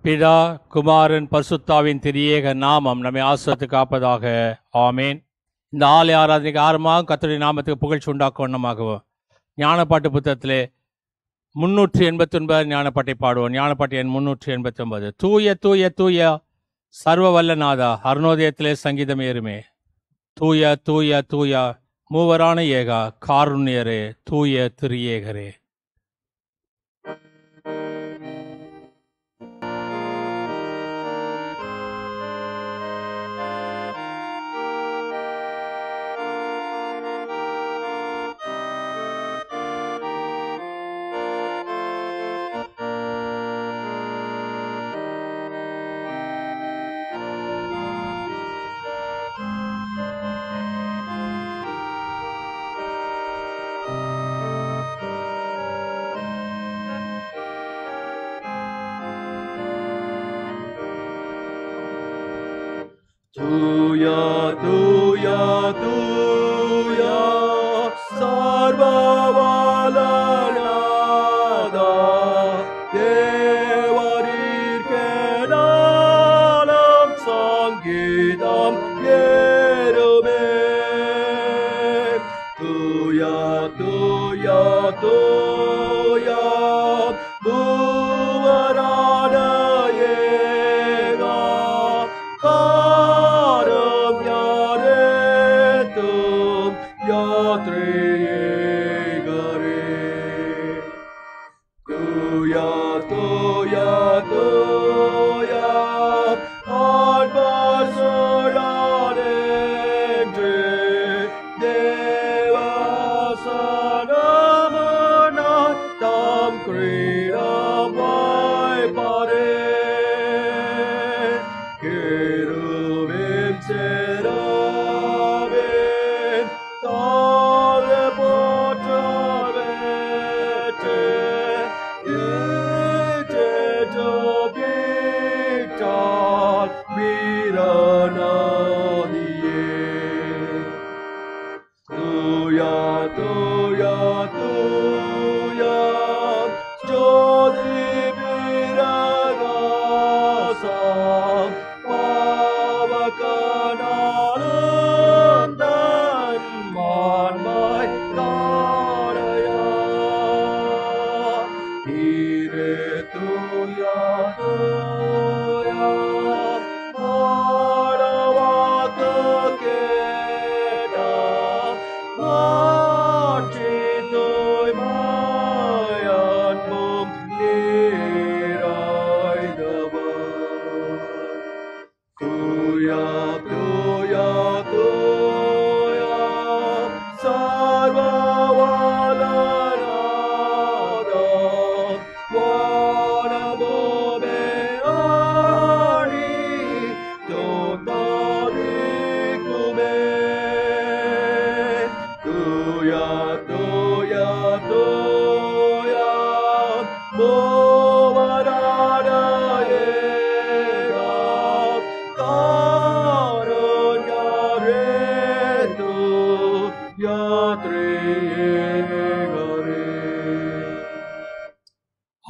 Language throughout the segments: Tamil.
பிதா குமாரன் பரிசுத்தாவின் திரியேக நாமம் நம்மை ஆசிரியத்து காப்பதாக. ஆமேன். இந்த ஆலய ஆராதனைக்கு ஆரம்பமாக கர்த்தருடைய நாமத்துக்கு புகழ்ச்சி உண்டாக்க வண்ணமாகவும் ஞானப்பாட்டு புத்தகத்திலே 389 ஞானப்பாட்டை பாடுவோம். ஞானப்பாட்டு எண் 389. தூய தூய தூய சர்வ வல்லநாதா, அருணோதயத்திலே சங்கீதம் ஏறுமே. தூய தூய தூய மூவரான ஏகா, காருண்யரே, தூய திரியேகரே. Tuya, tuya, tuya, sarvavallanada, devarirkenalam sangidam yerume. Tuya, tuya, tuya, buvarana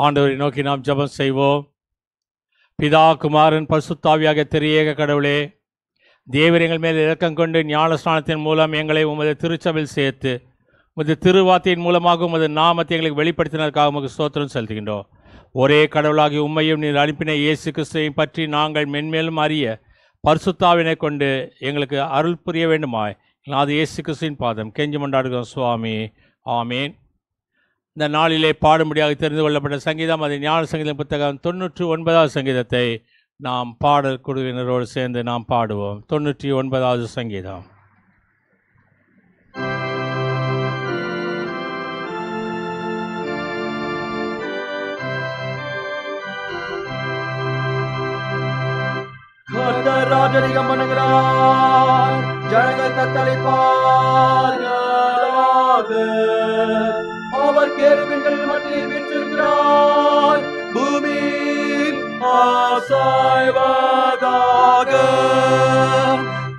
ஆண்டவரை நோக்கி நாம் ஜெபம் செய்வோம். பிதா குமாரன் பரிசுத்தாவியாக திரியேக கடவுளே, தேவர் எங்கள் மேல் இரக்கம் கொண்டு ஞானஸ்நானத்தின் மூலம் எங்களை உமது திருச்சபையில் சேர்த்து உமது திருவார்த்தையின் மூலமாக உமது நாமத்தை எங்களுக்கு வெளிப்படுத்தினதற்காக உமக்கு ஸ்தோத்திரம் செலுத்துகின்றோம். ஒரே கடவுளாகி உம்மையும் நீர் அனுப்பின இயேசு கிறிஸ்துவையும் பற்றி நாங்கள் மென்மேலும் அறிய பரிசுத்தாவினை கொண்டு எங்களுக்கு அருள் புரிய வேண்டுமாய் அது இயேசு கிறிஸ்துவின் பாதம் கெஞ்சி மன்றாடுகிறோம் சுவாமி. ஆமேன். இந்த நாளிலே பாடும்படியாக தெரிந்து கொள்ளப்பட்ட சங்கீதம், அது ஞான சங்கீதம் புத்தகம் 99வது சங்கீதத்தை நாம் பாடல் குழுவினரோடு சேர்ந்து நாம் பாடுவோம். 99வது சங்கீதம். கர்த்தர் ராஜரிகம் பண்ணுகிறார், ஜனங்கள் தத்தளிப்பார்களாக. அவர் கேருபீன்கள் மத்தியில் வீற்றிருக்கிறார், பூமி அசைவதாக.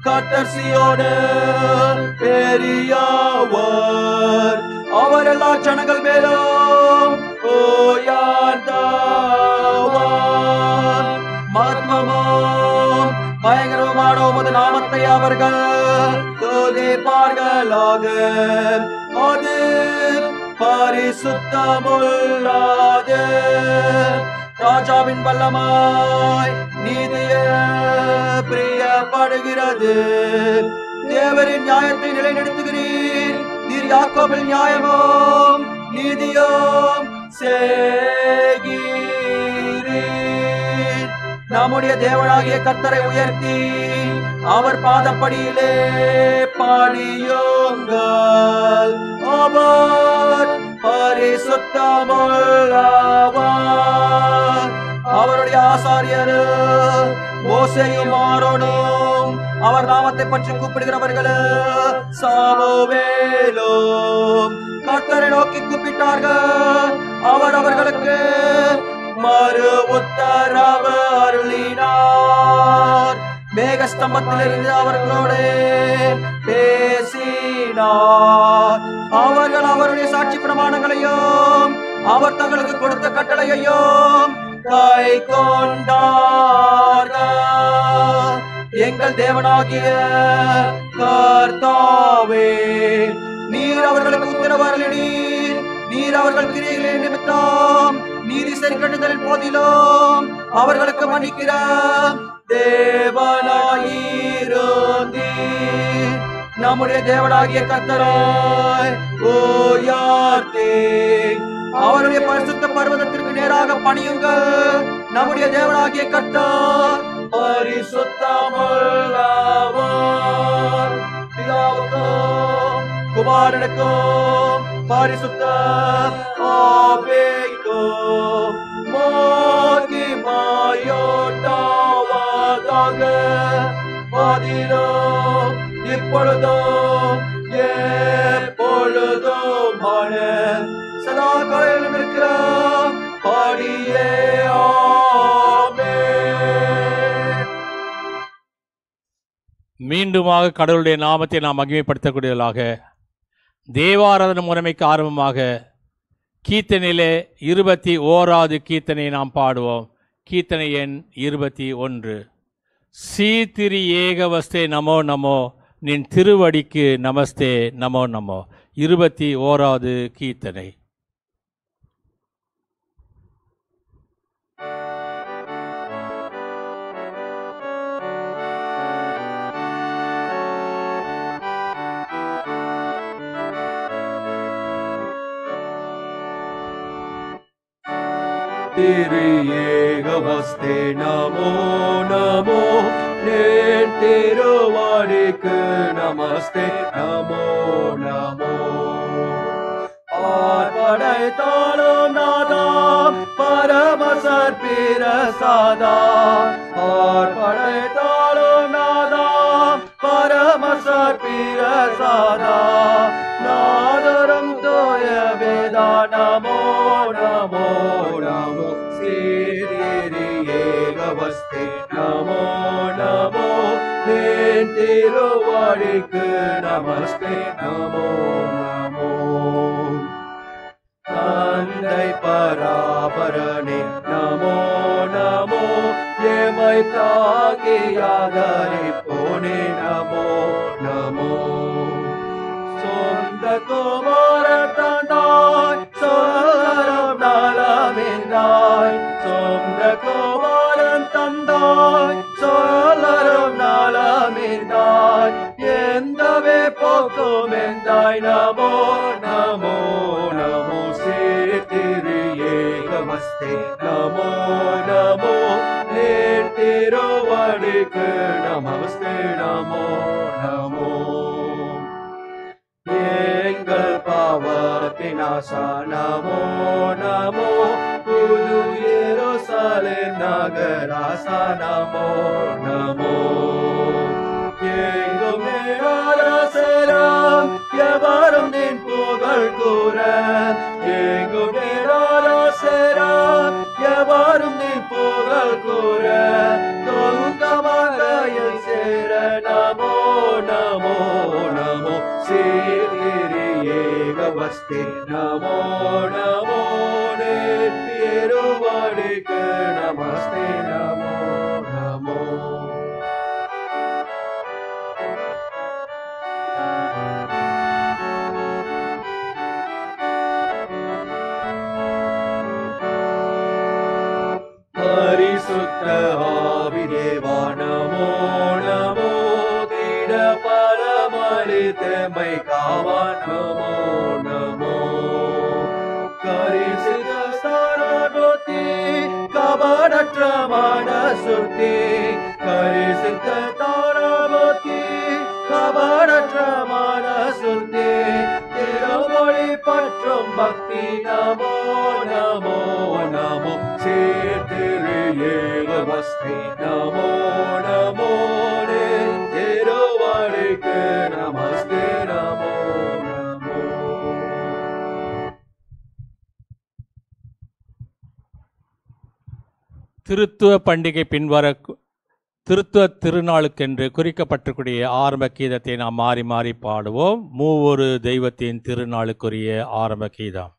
கர்த்தர் சீயோனில் பெரியவர், அவர் எல்லா ஜனங்கள் மேலும் உயர்ந்தவர். அவர்கள் துதிப்பார்களாக. அது பரிசுத்தமுள்ளது. ராஜாவின் வல்லமாய் நீதிய பிரியப்படுகிறது. தேவரின் நியாயத்தை நிலைநிறுத்துகிறீர். நீர் யாக்கோபில் நியாயமும் நீதியும் செய்கிறீர். நம்முடைய தேவனாகிய கர்த்தரை உயர்த்தி அவர் பாதப்படியிலே பணியுங்கள். அவர் பரிசுத்தமுள்ளவர். அவருடைய ஆசாரியர் மோசேயும் ஆரோனும் அவர் நாமத்தை பற்றி கூப்பிடுகிறவர்கள் சாமுவேலும் கர்த்தரை நோக்கி கூப்பிட்டார்கள். அவர் அவர்களுக்கு மறு உத்தரவு அருளினார். மேகஸ்தம்பத்திலிருந்து அவர்களோடு பேசினார். அவர்கள் அவருடைய சாட்சி பிரமாணங்களையும் அவர் தங்களுக்கு கொடுத்த கட்டளையையும் கை கொண்டார்கள். எங்கள் தேவனாகிய கர்த்தாவே, நீர் அவர்களுக்கு உத்தரவு அருளினீர். நீர் அவர்கள் கிரியைகளின் நிமித்தம் நீதி சரி கட்டுதலின் போதிலும் அவர்களுக்கு மன்னிக்கிற தேவனாயிருந்தீர். நம்முடைய தேவனாகிய கர்த்தராய் உயர்த்தி அவருடைய பரிசுத்த பர்வதத்திற்கு நேராக பணியுங்கள். நம்முடைய தேவனாகிய கர்த்தர் பரிசுத்தமுள்ளவர். பிதாவுக்கும் குமாரனுக்கும் பரிசுத்த ஆவிக்கும் மகிமையுண்டாவதாக. ஆதியிலும் இப்பொழுதும் எப்பொழுதுமான சதா காலத்திலும் இருக்கிற படியே ஆமென். மீண்டுமாக கடவுளுடைய நாமத்தை நாம் மகிமைப்படுத்தக்கூடியவர்களாக தேவாராதன முறைமைக்கு ஆரம்பமாக கீர்த்தனையிலே 21வது கீர்த்தனை நாம் பாடுவோம். கீர்த்தனை எண் 21. சீத்திரி ஏகவஸ்தே நமோ நமோ, நின் திருவடிக்கு நமஸ்தே நமோ நமோ. 21வது கீர்த்தனை. ஏகவஸ்தே நமோ நமோ, நின் திருவடிக்கு நமஸ்தே நமோ நமோ. படைத்தாலும் நாதா பரமசர் பிரசாதா. படைத்தாலும் நாதா பரமசர் பிரசாதா. நாதரம் தோய வேதா நமோ நமோ நமோ. சீரி ஏகவஸ்தே நமோ நமோ, நின் திருவடிக்கு நமஸ்தே நமோ நமோ. தந்தை பராபரனே நமோ நமோ, எமை தாங்கியாதரிப்போனே நமோ நமோ. சொந்த குமார தந்தாய் சோரம் நலமெந்தாய். சொந்த குமாரன் தந்தாய் சோலரும் நலமெந்தாய். எந்தவே போக்கும் எந்தாய் நமோ நமோ நமோ. சேத்திரு ஏகவஸ்தே நமோ நமோ, நின் திருவடிக்கு நமஸ்தே நமோ நமோ. எங்கள் பாவத்தினாசா நமோ நமோ, புது எருசலேம் நகராசா நமோ நமோ. எங்கும் நேராசரம் எவரும் நின் புகழ் கூற. எங்கும் நேராசரம் எவரும் நின் புகழ் கூற. தொங்கமலையை சேர நமோ நமோ நமோ. சீரி ஏகவஸ்தே நமோ நமோ, நின் திருவடிக்கு நமஸ்தே நமோ நமோ. தீர்த்தமை காவா நமோ நமோ கரிசித சாரபோதி கபடற்ற மனசுத்தி கரிசித தாரபோதி கபடற்ற மனசுத்தி திருமொழி பற்றும் பக்தி நமோ நமோ நமோ சேர்த்திரு ஏகவஸ்தி நமோ நமோ திருவடிக்கு நமஸ்தே நமோ நமோ. திருத்துவ பண்டிகை பின்வர திருத்துவ திருநாளுக்கென்று குறிக்கப்பட்டிருக்கூடிய ஆரம்ப கீதத்தை நாம் மாறி மாறி பாடுவோம். மூவொரு தெய்வத்தின் திருநாளுக்குரிய ஆரம்ப கீதம்.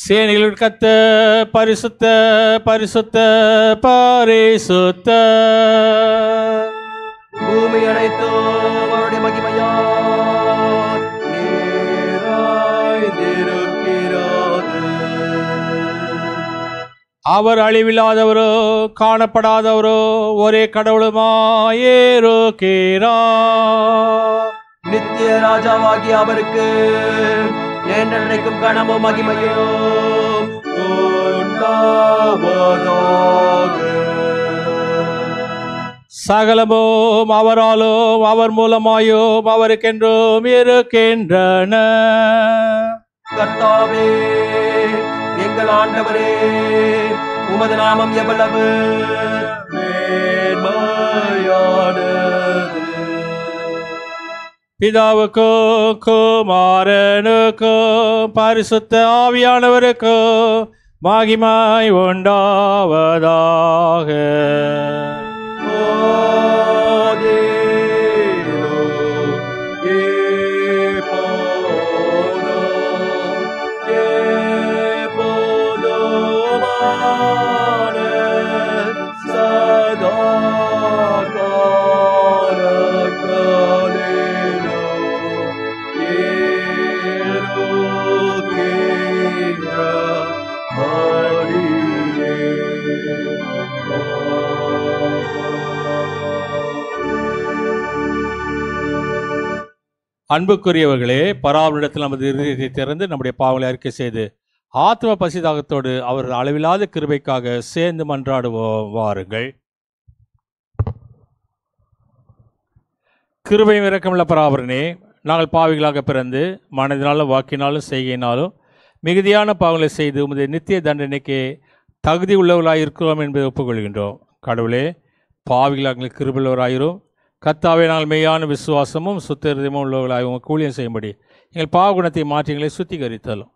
சேனைகள் கத்த பரிசுத்த பரிசுத்த பரிசுத்த பூமி அனைத்தும் அவருடைய மகிமையால் நிறைந்திருக்கிறது. அவர் அழிவில்லாதவரோ காணப்படாதவரோ ஒரே கடவுளுமாயிருக்கிறார். நித்திய ராஜாவாகிய அவருக்கு என்றென்றைக்கும் கனமும் மகிமையும் உண்டாவதாக. சகலமும் அவராலும் அவர் மூலமாயும் அவருக்கென்றும் இருக்கின்றன. கர்த்தாவே எங்கள் ஆண்டவரே உமது நாமம் எவ்வளவு மேன்மையானது. பிதாவுக்கும் குமாரனுக்கும் பரிசுத்த ஆவியானவருக்கும் மகிமை உண்டாவதாக. அன்புக்குரியவர்களே, பராவரிடத்தில் நமது இருதயத்தை திறந்து நம்முடைய பாவங்களை அறிக்கை செய்து ஆத்ம பசிதாகத்தோடு அவர் அளவில்லாத கிருபைக்காக சேர்ந்து மன்றாடுவோம். வாருங்கள். கிருபையும் இரக்கமுள்ள பராபரனே, நாங்கள் பாவிகளாக பிறந்து மனதினாலும் வாக்கினாலும் செய்கையினாலும் மிகுதியான பாவங்களை செய்து உமது நித்திய தண்டனைக்கு தகுதி உள்ளவர்களாக இருக்கிறோம் என்பதை ஒப்புக்கொள்கின்றோம். கடவுளே, பாவிகளாக கிருபையுள்ளவராயிரும். கர்த்தாவே, நாங்கள் மெய்யான விசுவாசமும் சுத்தமும் உள்ளவர்களாக உங்கள் ஊழியம் செய்யும்படி எங்கள் பாவகுணத்தை மாற்றி எங்களை சுத்திகரித்தலும்.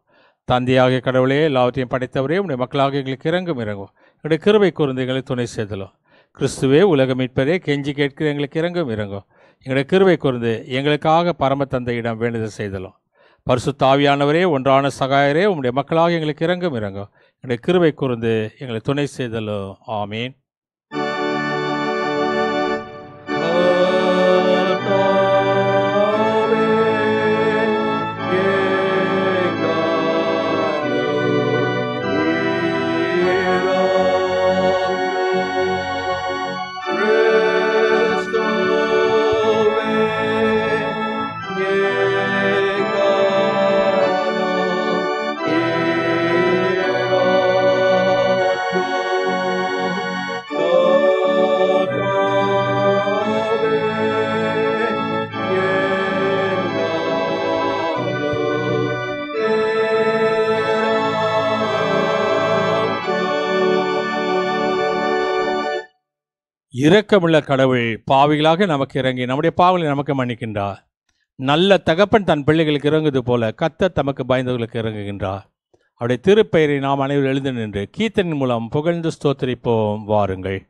தந்தையாகிய கடவுளே, எல்லாவற்றையும் படைத்தவரே, உடைய மக்களாக எங்களுக்கு இறங்கும் எங்களுடைய கிருபை கூர்ந்து எங்களை துணை செய்தலும். கிறிஸ்துவே, உலக மீட்பரே, கெஞ்சி கேட்கிற எங்களுக்கு இறங்கும் எங்களுடைய கிருபை கூர்ந்து எங்களுக்காக பரம தந்தையிடம் வேண்டுதல் செய்தலும். பரிசுத்த ஆவியானவரே, ஒன்றான சகாயரே, உம்முடைய மக்களாக எங்களுக்கு இறங்கும் எங்களுடைய கிருபை கூர்ந்து எங்களை துணை செய்தலும். ஆமீன். இரக்கமுள்ள கடவுள் பாவிகளாக நமக்கு இறங்கி நம்முடைய பாவங்களை நமக்கு மன்னிக்கின்றார். நல்ல தகப்பன் தன் பிள்ளைகளுக்கு இறங்குவது போல கர்த்தர் தமக்கு பயந்தவர்களுக்கு இறங்குகின்றார். அவருடைய திருப்பெயரை நாம் அனைவரும் எழுந்து நின்று கீர்த்தனின் மூலம் புகழ்ந்து ஸ்தோத்திரிப்போம். வாருங்கள்.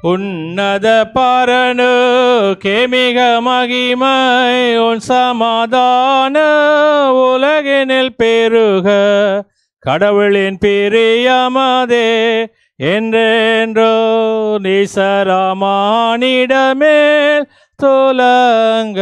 உன்னத பரனு கேமிக மகிமை உன் சமாதான உலகினில் பெருக கடவுளின் பிரியமதே என்றென்றோ நீசராமானிடமேல் துலங்க.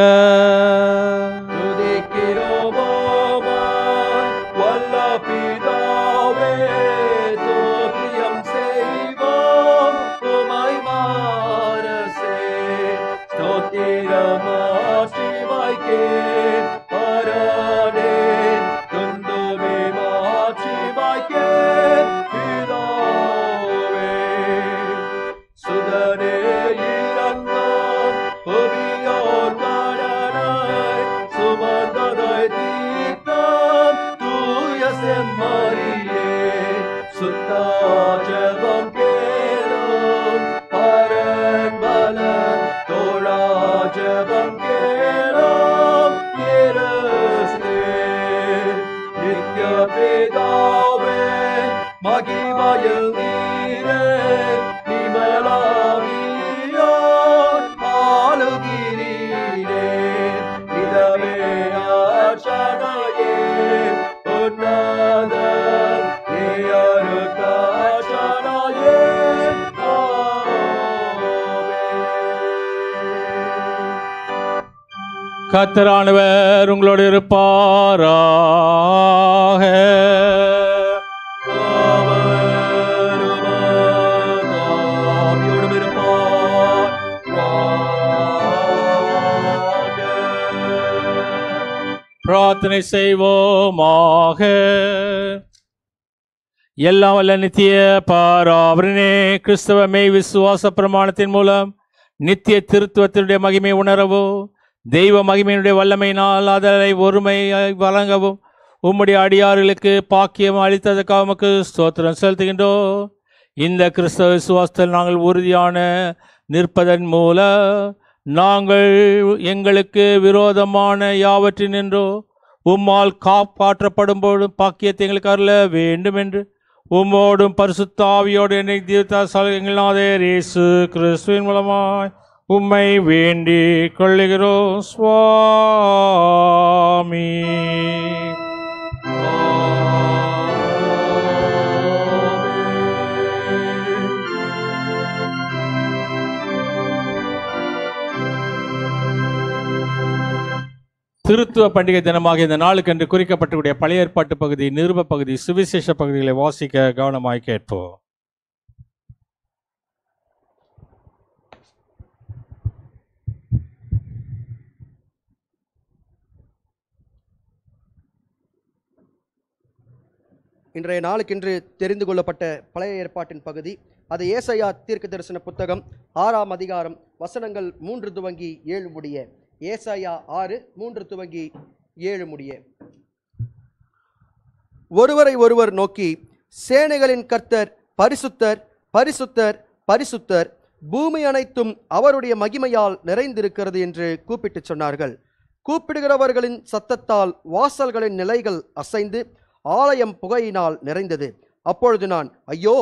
கர்த்தரானவர் உங்களோடு இருப்பாராக. பிரார்த்தனை செய்வோமாக. எல்லாம் வல்ல நித்திய பராபரனே, கிறிஸ்தவ மெய் விசுவாச பிரமாணத்தின் மூலம் நித்திய திருத்துவத்தினுடைய மகிமை உணரவோ தெய்வ மகிமையினுடைய வல்லமையினால் அதனை ஒருமையை வழங்கவும் உம்முடைய அடியார்களுக்கு பாக்கியம் அளித்ததற்காக உமக்கு ஸ்தோத்திரம் செலுத்துகின்றோம். இந்த கிறிஸ்தவ விசுவாசத்தில் நாங்கள் உறுதியான நிற்பதன் மூலம் நாங்கள் எங்களுக்கு விரோதமான யாவற்றினின்றோ உம்மால் காப்பாற்றப்படும் போதும் பாக்கியத்தை எங்களுக்கு அருள வேண்டும் என்று உம்மோடும் பரிசுத்த ஆவியோடு என்னை தீர்த்தார் இயேசு கிறிஸ்துவின் மூலமாய் உம்மை வேண்டிக் கொள்ளுகிறோம் சுவாமி. திருத்துவ பண்டிகை தினமாக இந்த நாளுக்கென்று குறிக்கப்பட்டுடைய பழைய ஏற்பாட்டு பகுதி, நிருப பகுதி, சுவிசேஷ பகுதிகளை வாசிக்க கவனமாய் கேட்போம். இன்றைய நாளுக்கென்று தெரிந்து கொள்ளப்பட்ட பழைய ஏற்பாட்டின் பகுதி, அது ஏசாயா தீர்க்க தரிசன புத்தகம் 6ஆம் அதிகாரம் வசனங்கள் 3 துவங்கி 7 முடிய. ஏசாயா 6 3 துவங்கி 7 முடிய. ஒருவரை ஒருவர் நோக்கி, சேனைகளின் கர்த்தர் பரிசுத்தர் பரிசுத்தர் பரிசுத்தர், பூமி அனைத்தும் அவருடைய மகிமையால் நிறைந்திருக்கிறது என்று கூப்பிட்டு சொன்னார்கள். கூப்பிடுகிறவர்களின் சத்தத்தால் வாசல்களின் நிலைகள் அசைந்து ஆலயம் புகையினால் நிறைந்தது. அப்பொழுது நான், ஐயோ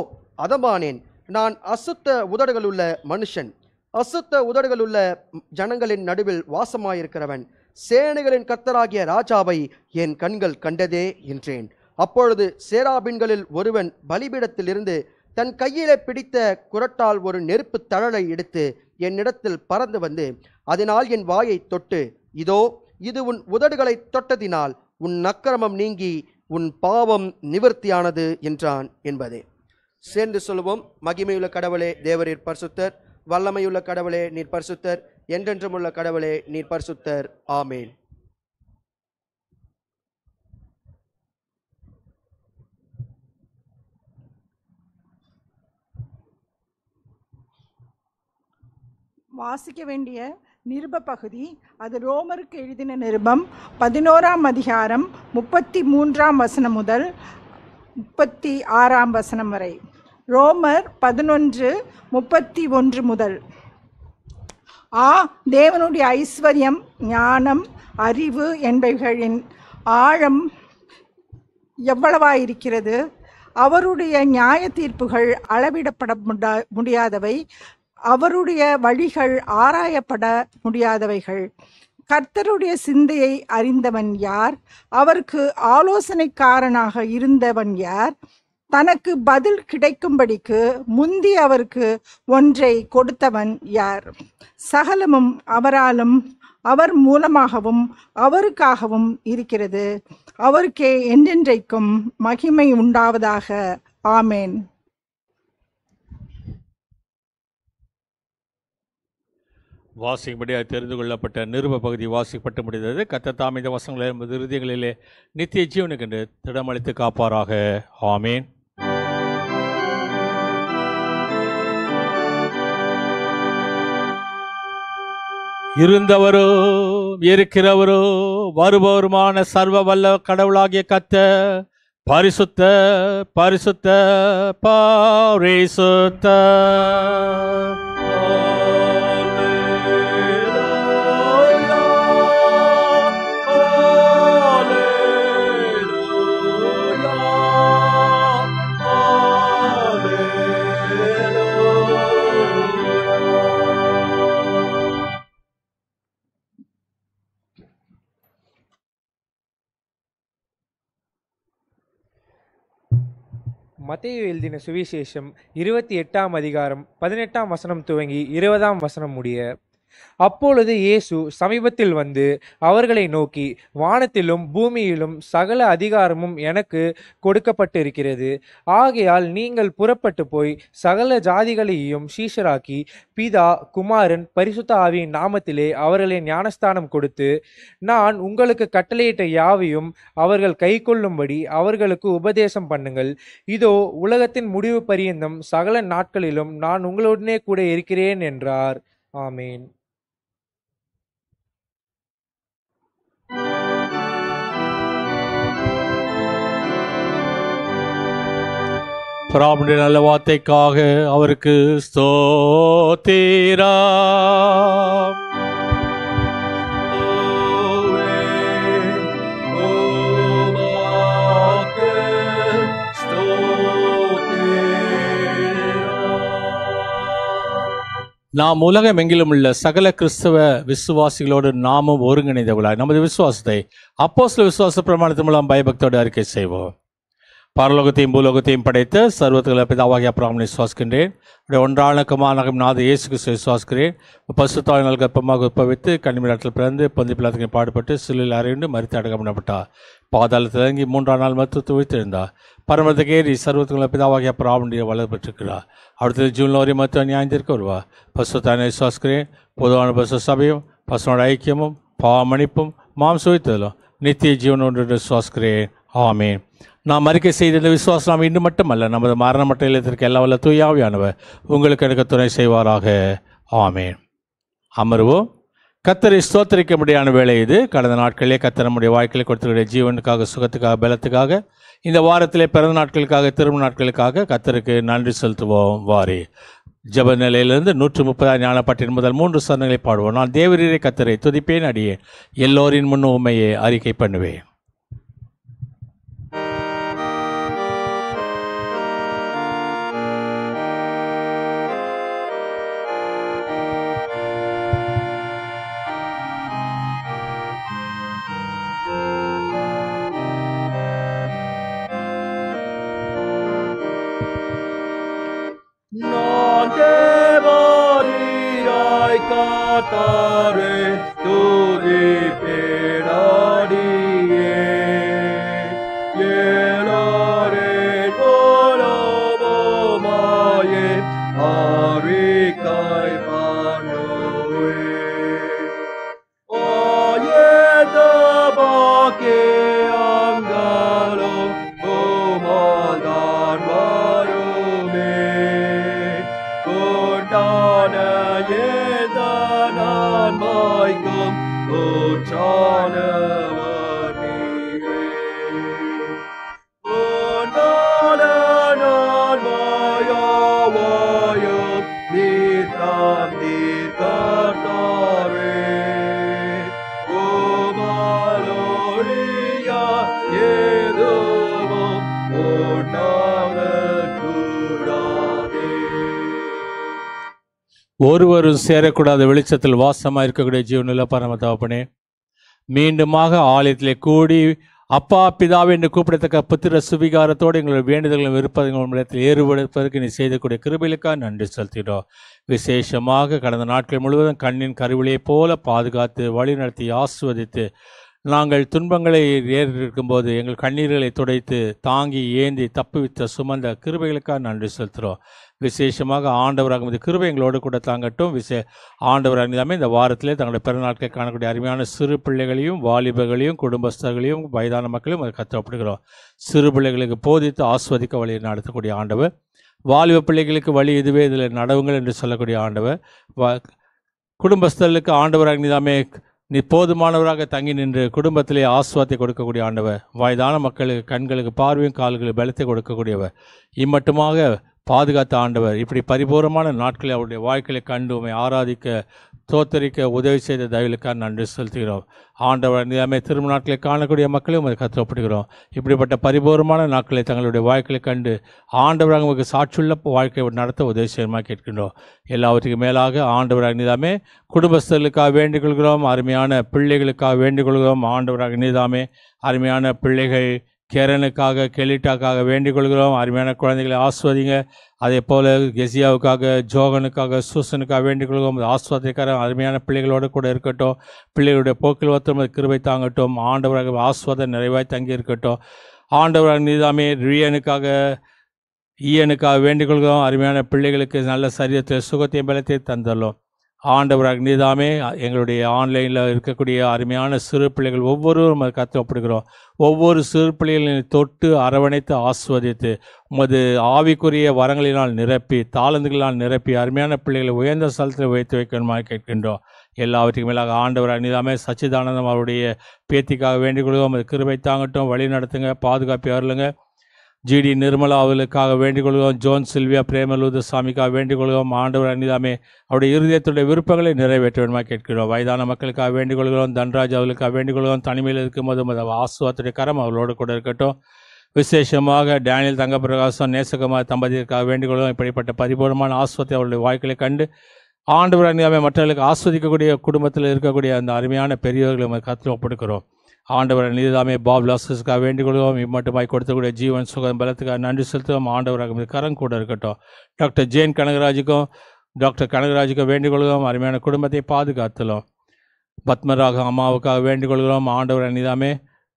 அதமானேன், நான் அசுத்த உதடுகளுள்ள மனுஷன், அசுத்த உதடுகளுள்ள ஜனங்களின் நடுவில் வாசமாயிருக்கிறவன், சேனைகளின் கர்த்தராகிய ராஜாவை என் கண்கள் கண்டதே என்றேன். அப்பொழுது சேராபின்களில் ஒருவன் பலிபீடத்திலிருந்து தன் கையிலே பிடித்த குரட்டால் ஒரு நெருப்பு தழலை எடுத்து என்னிடத்தில் பறந்து வந்து அதனால் என் வாயை தொட்டு, இதோ இது உன் உதடுகளை தொட்டதினால் உன் அக்கிரமம் நீங்கி உன் பாவம் நிவர்த்தியானது என்றான் என்பதே. சேர்ந்து சொல்லுவோம். மகிமையுள்ள கடவுளே தேவரீர் பரிசுத்தர், வல்லமையுள்ள கடவுளே நீர் பரிசுத்தர், என்றென்றுமுள்ள கடவுளே நீர் பரிசுத்தர். ஆமேன். வாசிக்க வேண்டிய நிருப பகுதி, அது ரோமருக்கு எழுதின நிருபம் 11ஆம் அதிகாரம் 33ஆம் வசனம் முதல் 36ஆம் வசனம் வரை. ரோமர் 11:31 முதல். தேவனுடைய ஐஸ்வர்யம், ஞானம், அறிவு என்பவைகளின் ஆழம் எவ்வளவாயிருக்கிறது! அவருடைய நியாய தீர்ப்புகள் அளவிடப்பட முடியாதவை. அவருடைய வழிகள் ஆராயப்பட முடியாதவைகள். கர்த்தருடைய சிந்தையை அறிந்தவன் யார்? அவருக்கு ஆலோசனைக்காரனாக இருந்தவன் யார்? தனக்கு பதில் கிடைக்கும்படிக்கு முந்தி அவருக்கு ஒன்றை கொடுத்தவன் யார்? சகலமும் அவராலும் அவர் மூலமாகவும் அவருக்காகவும் இருக்கிறது. அவருக்கே என்றென்றைக்கும் மகிமை உண்டாவதாக. ஆமேன். வாசிக்கும்படியாக தெரிந்து கொள்ளப்பட்ட நிருப பகுதி வாசிக்கப்பட்டு முடிந்தது. கர்த்தர் தாம் இந்த வசனங்களை நமது இறுதிகளிலே நித்திய ஜீவனுக்கென்று திடமளித்து காப்பாராக. ஆமேன். இருந்தவரோ இருக்கிறவரோ வருபவருமான சர்வ வல்ல கடவுளாகிய கர்த்தர் பரிசுத்த பரிசுத்த பரிசுத்த. மத்தேயு எழுதின சுவிசேஷம் 28ஆம் அதிகாரம் 18ஆம் வசனம் துவங்கி 20ஆம் வசனம் முடிய. அப்பொழுது இயேசு சமீபத்தில் வந்து அவர்களை நோக்கி, வானத்திலும் பூமியிலும் சகல அதிகாரமும் எனக்கு கொடுக்கப்பட்டிருக்கிறது. ஆகையால் நீங்கள் புறப்பட்டு போய் சகல ஜாதிகளையும் சீஷராக்கி பிதா குமாரன் பரிசுத்த ஆவியின் நாமத்திலே அவர்களை ஞானஸ்தானம் கொடுத்து, நான் உங்களுக்கு கட்டளையிட்ட யாவையும் அவர்கள் கைக்கொள்ளும்படி அவர்களுக்கு உபதேசம் பண்ணுங்கள். இதோ உலகத்தின் முடிவு பரியந்தம் சகல நாட்களிலும் நான் உங்களுடனே கூட இருக்கிறேன் என்றார். ஆமேன். பிதாவுடைய நல்ல வார்த்தைக்காக அவருக்கு ஸ்தோத்திரம். நாம் உலகம் எங்கிலும் உள்ள சகல கிறிஸ்தவ விசுவாசிகளோடு நாமும் ஒருங்கிணைந்தவர்களாய் நமது விசுவாசத்தை அப்போஸ்தல விசுவாச பிரமாணத்தின் மூலம் பயபக்தியோடு அறிக்கை செய்வோம். பரலோகத்தையும் பூலோகத்தையும் படைத்த சர்வத்துள்ள பிதாவாகிய ஆபிரகாமை விசுவாசிக்கின்றேன். ஒன்றான குமாரனாகிய நாத இயேசு கிறிஸ்துவை விசுவாசிக்கிறேன். பரிசுத்த ஆவியினால் கர்ப்பமாக உட்பவித்து கன்னிமரியாத்தில் பிறந்து பொந்திய பிலாத்துக்கு பாடுபட்டு சிலுவையில் அறையுண்டு மரித்து அடக்கம் பண்ணப்பட்டார். பாதாளத்தில் இறங்கி 3ஆம் நாள் மருத்துவத்தை உயிர்த்தெழுந்தார். பரமத்துக்கு ஏறி சர்வத்துள்ள பிதாவாகிய ஆபிரகாமுடைய வலது பெற்றிருக்கிறார். அடுத்தது ஜூன் வரை மருத்துவ நியாயத்திற்கு வருவார். பரிசுத்த ஆவியை விசுவாசிக்கிறேன். பொதுவான பரிசுத்த சபையும் பசுவோட ஐக்கியமும் பாவமன்னிப்பும் மாம்ச உயிர்த்தெழுதலும் நித்திய ஜீவன் ஒன்று விசுவாசிக்கிறேன். ஆமேன். நாம் அறிக்கை செய்த இந்த விசுவாசம் நாம் இன்று மட்டுமல்ல, நமது மரணமற்ற இல்லத்திற்கு எல்லா வல்ல தூய ஆவியானவர் உங்களுக்கு எனக்கு துணை செய்வாராக. ஆமேன். அமர்வோம். கர்த்தரை ஸ்தோத்திரிக்க முடியாத வேலை இது. கடந்த நாட்களிலே கர்த்தர் நம்முடைய வாழ்க்கையில் கொடுத்துக்கிற ஜீவனுக்காக, சுகத்துக்காக, பலத்துக்காக, இந்த வாரத்திலே பிறந்த நாட்களுக்காக, திருமண நாட்களுக்காக கர்த்தருக்கு நன்றி செலுத்துவோம். வாரி ஜப நிலையிலிருந்து 130 ஞானப்பாட்டின் முதல் 3 சரணங்களை பாடுவோம். நான் தேவரீரை கர்த்தரை துதிப்பேன், அடியேன் எல்லோரின் முன்னும் உம்மையே அறிக்கை பண்ணுவேன். கர்த்தரை துதிப்பேன், அடியேன் எல்லோரின் மூலமாயே அறிக்கை பண்ணுவேன். ஆயத்த பாக்கியங்களும் உம்மால்தான் வருமே. உண்டான நன்மைக்கும் உற்சானவர் நீரே. உண்டான நன்மையாவையும் நீர் தந்தீர் கர்த்தாவே. உம்மாலொழிய எதுவும் உண்டாகக்கூடாதே. ஒருவரும் சேரக்கூடாத வெளிச்சத்தில் வாசமாக இருக்கக்கூடிய ஜீவனுள்ள பரம தகப்பனே, மீண்டுமாக ஆலயத்திலே கூடி அப்பா பிதாவே என்று கூப்பிடத்தக்க புத்திர சுவிகாரத்தோடு எங்களுடைய வேண்டுதல்களும் விருப்பங்களும் இடத்தில் ஏறுபடுப்பதற்கு நீ செய்தக்கூடிய கிருபைகளுக்காக நன்றி செலுத்துகிறோம். விசேஷமாக கடந்த நாட்கள் முழுவதும் கண்ணின் கருவிலையைப் போல பாதுகாத்து வழிநடத்தி ஆசிர்வதித்து நாங்கள் துன்பங்களை ஏறிருக்கும்போது எங்கள் கண்ணீர்களை துடைத்து தாங்கி ஏந்தி தப்புவித்த சுமந்த கிருபைகளுக்காக நன்றி செலுத்துகிறோம். விசேஷமாக ஆண்டவராக இந்த கிருபை எங்களோடு கூட தாங்கட்டும். ஆண்டவராக இல்லாமல் இந்த வாரத்திலே தங்களுடைய பிறநாட்களை காணக்கூடிய அருமையான சிறு பிள்ளைகளையும் வாலிபர்களையும் குடும்பஸ்தர்களையும் வயதான மக்களையும் அதை கற்றுப்படுகிறோம். சிறு பிள்ளைகளுக்கு போதித்து ஆஸ்வதிக்க வழியை நடத்தக்கூடிய ஆண்டவர், வாலிப பிள்ளைகளுக்கு வழி இதுவே இதில் நடவுங்கள் என்று சொல்லக்கூடிய ஆண்டவர், குடும்பஸ்தர்களுக்கு ஆண்டவராக நீதாமே நீ போதுமானவராக தங்கி நின்று குடும்பத்திலே ஆஸ்வாத்தை கொடுக்கக்கூடிய ஆண்டவர், வயதான மக்களுக்கு கண்களுக்கு பார்வையும் கால்களுக்கு பலத்தை கொடுக்கக்கூடியவர், இம்மட்டுமாக பாதுகாத்த ஆண்டவர், இப்படி பரிபூர்ணமான நாட்களை அவருடைய வாழ்க்கையை கண்டு உம்மை ஆராதிக்க தோத்தரிக்க உதவி செய்த தயவுகளுக்காக நன்றி செலுத்துகிறோம். ஆண்டவர் நிலைமை திரும்ப நாட்களை காணக்கூடிய மக்களையும் அதை கற்றுப்படுகிறோம். இப்படிப்பட்ட பரிபூர்ணமான நாட்களை தங்களுடைய வாழ்க்கையை கண்டு ஆண்டவராக உங்களுக்கு சாட்சியுள்ள வாழ்க்கையை நடத்த உதவி செய்யமாக கேட்கின்றோம். எல்லாவற்றுக்கும் மேலாக ஆண்டவராக நீதாமே குடும்பஸ்தர்களுக்காக வேண்டிக் கொள்கிறோம். அருமையான பிள்ளைகளுக்காக வேண்டிக் கொள்கிறோம். ஆண்டவராக நீதாமே அருமையான பிள்ளைகள் கேரனுக்காக கெலிட்டாக்காக வேண்டிக் கொள்கிறோம். அருமையான குழந்தைகளை ஆஸ்வதிங்க. அதே போல் கெசியாவுக்காக ஜோகனுக்காக சூசனுக்காக வேண்டிக் கொள்கிறோம். ஆஸ்வாதிக்கார அருமையான பிள்ளைகளோடு கூட இருக்கட்டும். பிள்ளைகளுடைய போக்கில் ஒருத்தர் கிருபை தாங்கட்டும். ஆண்டவராக ஆஸ்வாத நிறைவாய் தங்கி இருக்கட்டும். ஆண்டவராக நீதாமே ரியனுக்காக ஈயனுக்காக வேண்டிக் கொள்கிறோம். அருமையான பிள்ளைகளுக்கு நல்ல சரீரத்தில் சுகத்தையும் பலத்தை தந்தரலாம். ஆண்டவராக நீதாமே எங்களுடைய ஆன்லைனில் இருக்கக்கூடிய அருமையான சிறு பிள்ளைகள் ஒவ்வொருவரும் அதை கற்றுப்படுகிறோம். ஒவ்வொரு சிறு பிள்ளைகளையும் தொட்டு அரவணைத்து ஆஸ்வதித்து உமது ஆவிக்குரிய வரங்களினால் நிரப்பி தாளந்துகளால் நிரப்பி அருமையான பிள்ளைகளை உயர்ந்த ஸ்தலத்தில் வைத்து வைக்கணுமாக கேட்கின்றோம். எல்லாவற்றுக்கும் மேலாக ஆண்டவராக நீதாமே சச்சிதானந்தம் அவருடைய பேத்திக்காக வேண்டிக் கொள்வோம். அது கிருபை தாங்கட்டும், வழி நடத்துங்க, பாதுகாப்பி அருளுங்க. ஜிடி நிர்மலா அவர்களுக்காக வேண்டிக் கொள்வோம். ஜோன் சில்வியா பிரேமலூத சாமிக்காக வேண்டிக் கொள்வோம். ஆண்டவர் அன்னிதாமே அவருடைய இருதயத்துடைய விருப்பங்களை நிறைவேற்ற வேண்டுமா கேட்கிறோம். வயதான மக்களுக்காக வேண்டிக் கொள்கிறோம். தன்ராஜ் அவர்களுக்காக வேண்டிக் கொள்வோம். தனிமையில் இருக்கும்போது ஆசுவாத்துடைய கரம் அவர்களோடு கூட இருக்கட்டும். விசேஷமாக டேனியல் தங்கப்பிரகாசம் நேசகுமார் தம்பதியருக்காக வேண்டிக் கொள்வோம். இப்படிப்பட்ட பரிபூர்ணமான ஆசுவத்தை அவருடைய வாழ்க்கையை கண்டு ஆண்டவர் அன்னிதாமே மற்றவர்களுக்கு ஆஸ்வதிக்கக்கூடிய குடும்பத்தில் இருக்கக்கூடிய அந்த அருமையான பெரியவர்களை நம்ம கற்று ஒப்படுக்கிறோம். ஆண்டவர் நீதாமே பாப் லாஸ்கஸுக்காக வேண்டிக் கொள்வோம். இம்மட்டுமாய் கொடுத்தக்கூடிய ஜீவன் சுகம் பலத்துக்காக நன்றி செலுத்துவோம். ஆண்டவராக கரம் கூட இருக்கட்டும். டாக்டர் ஜெயின் கனகராஜுக்கும் வேண்டிக் கொள்வோம். அருமையான குடும்பத்தை பாதுகாத்துள்ளோம். பத்மராக அம்மாவுக்காக வேண்டிக் கொள்கிறோம். ஆண்டவர் நீதாமே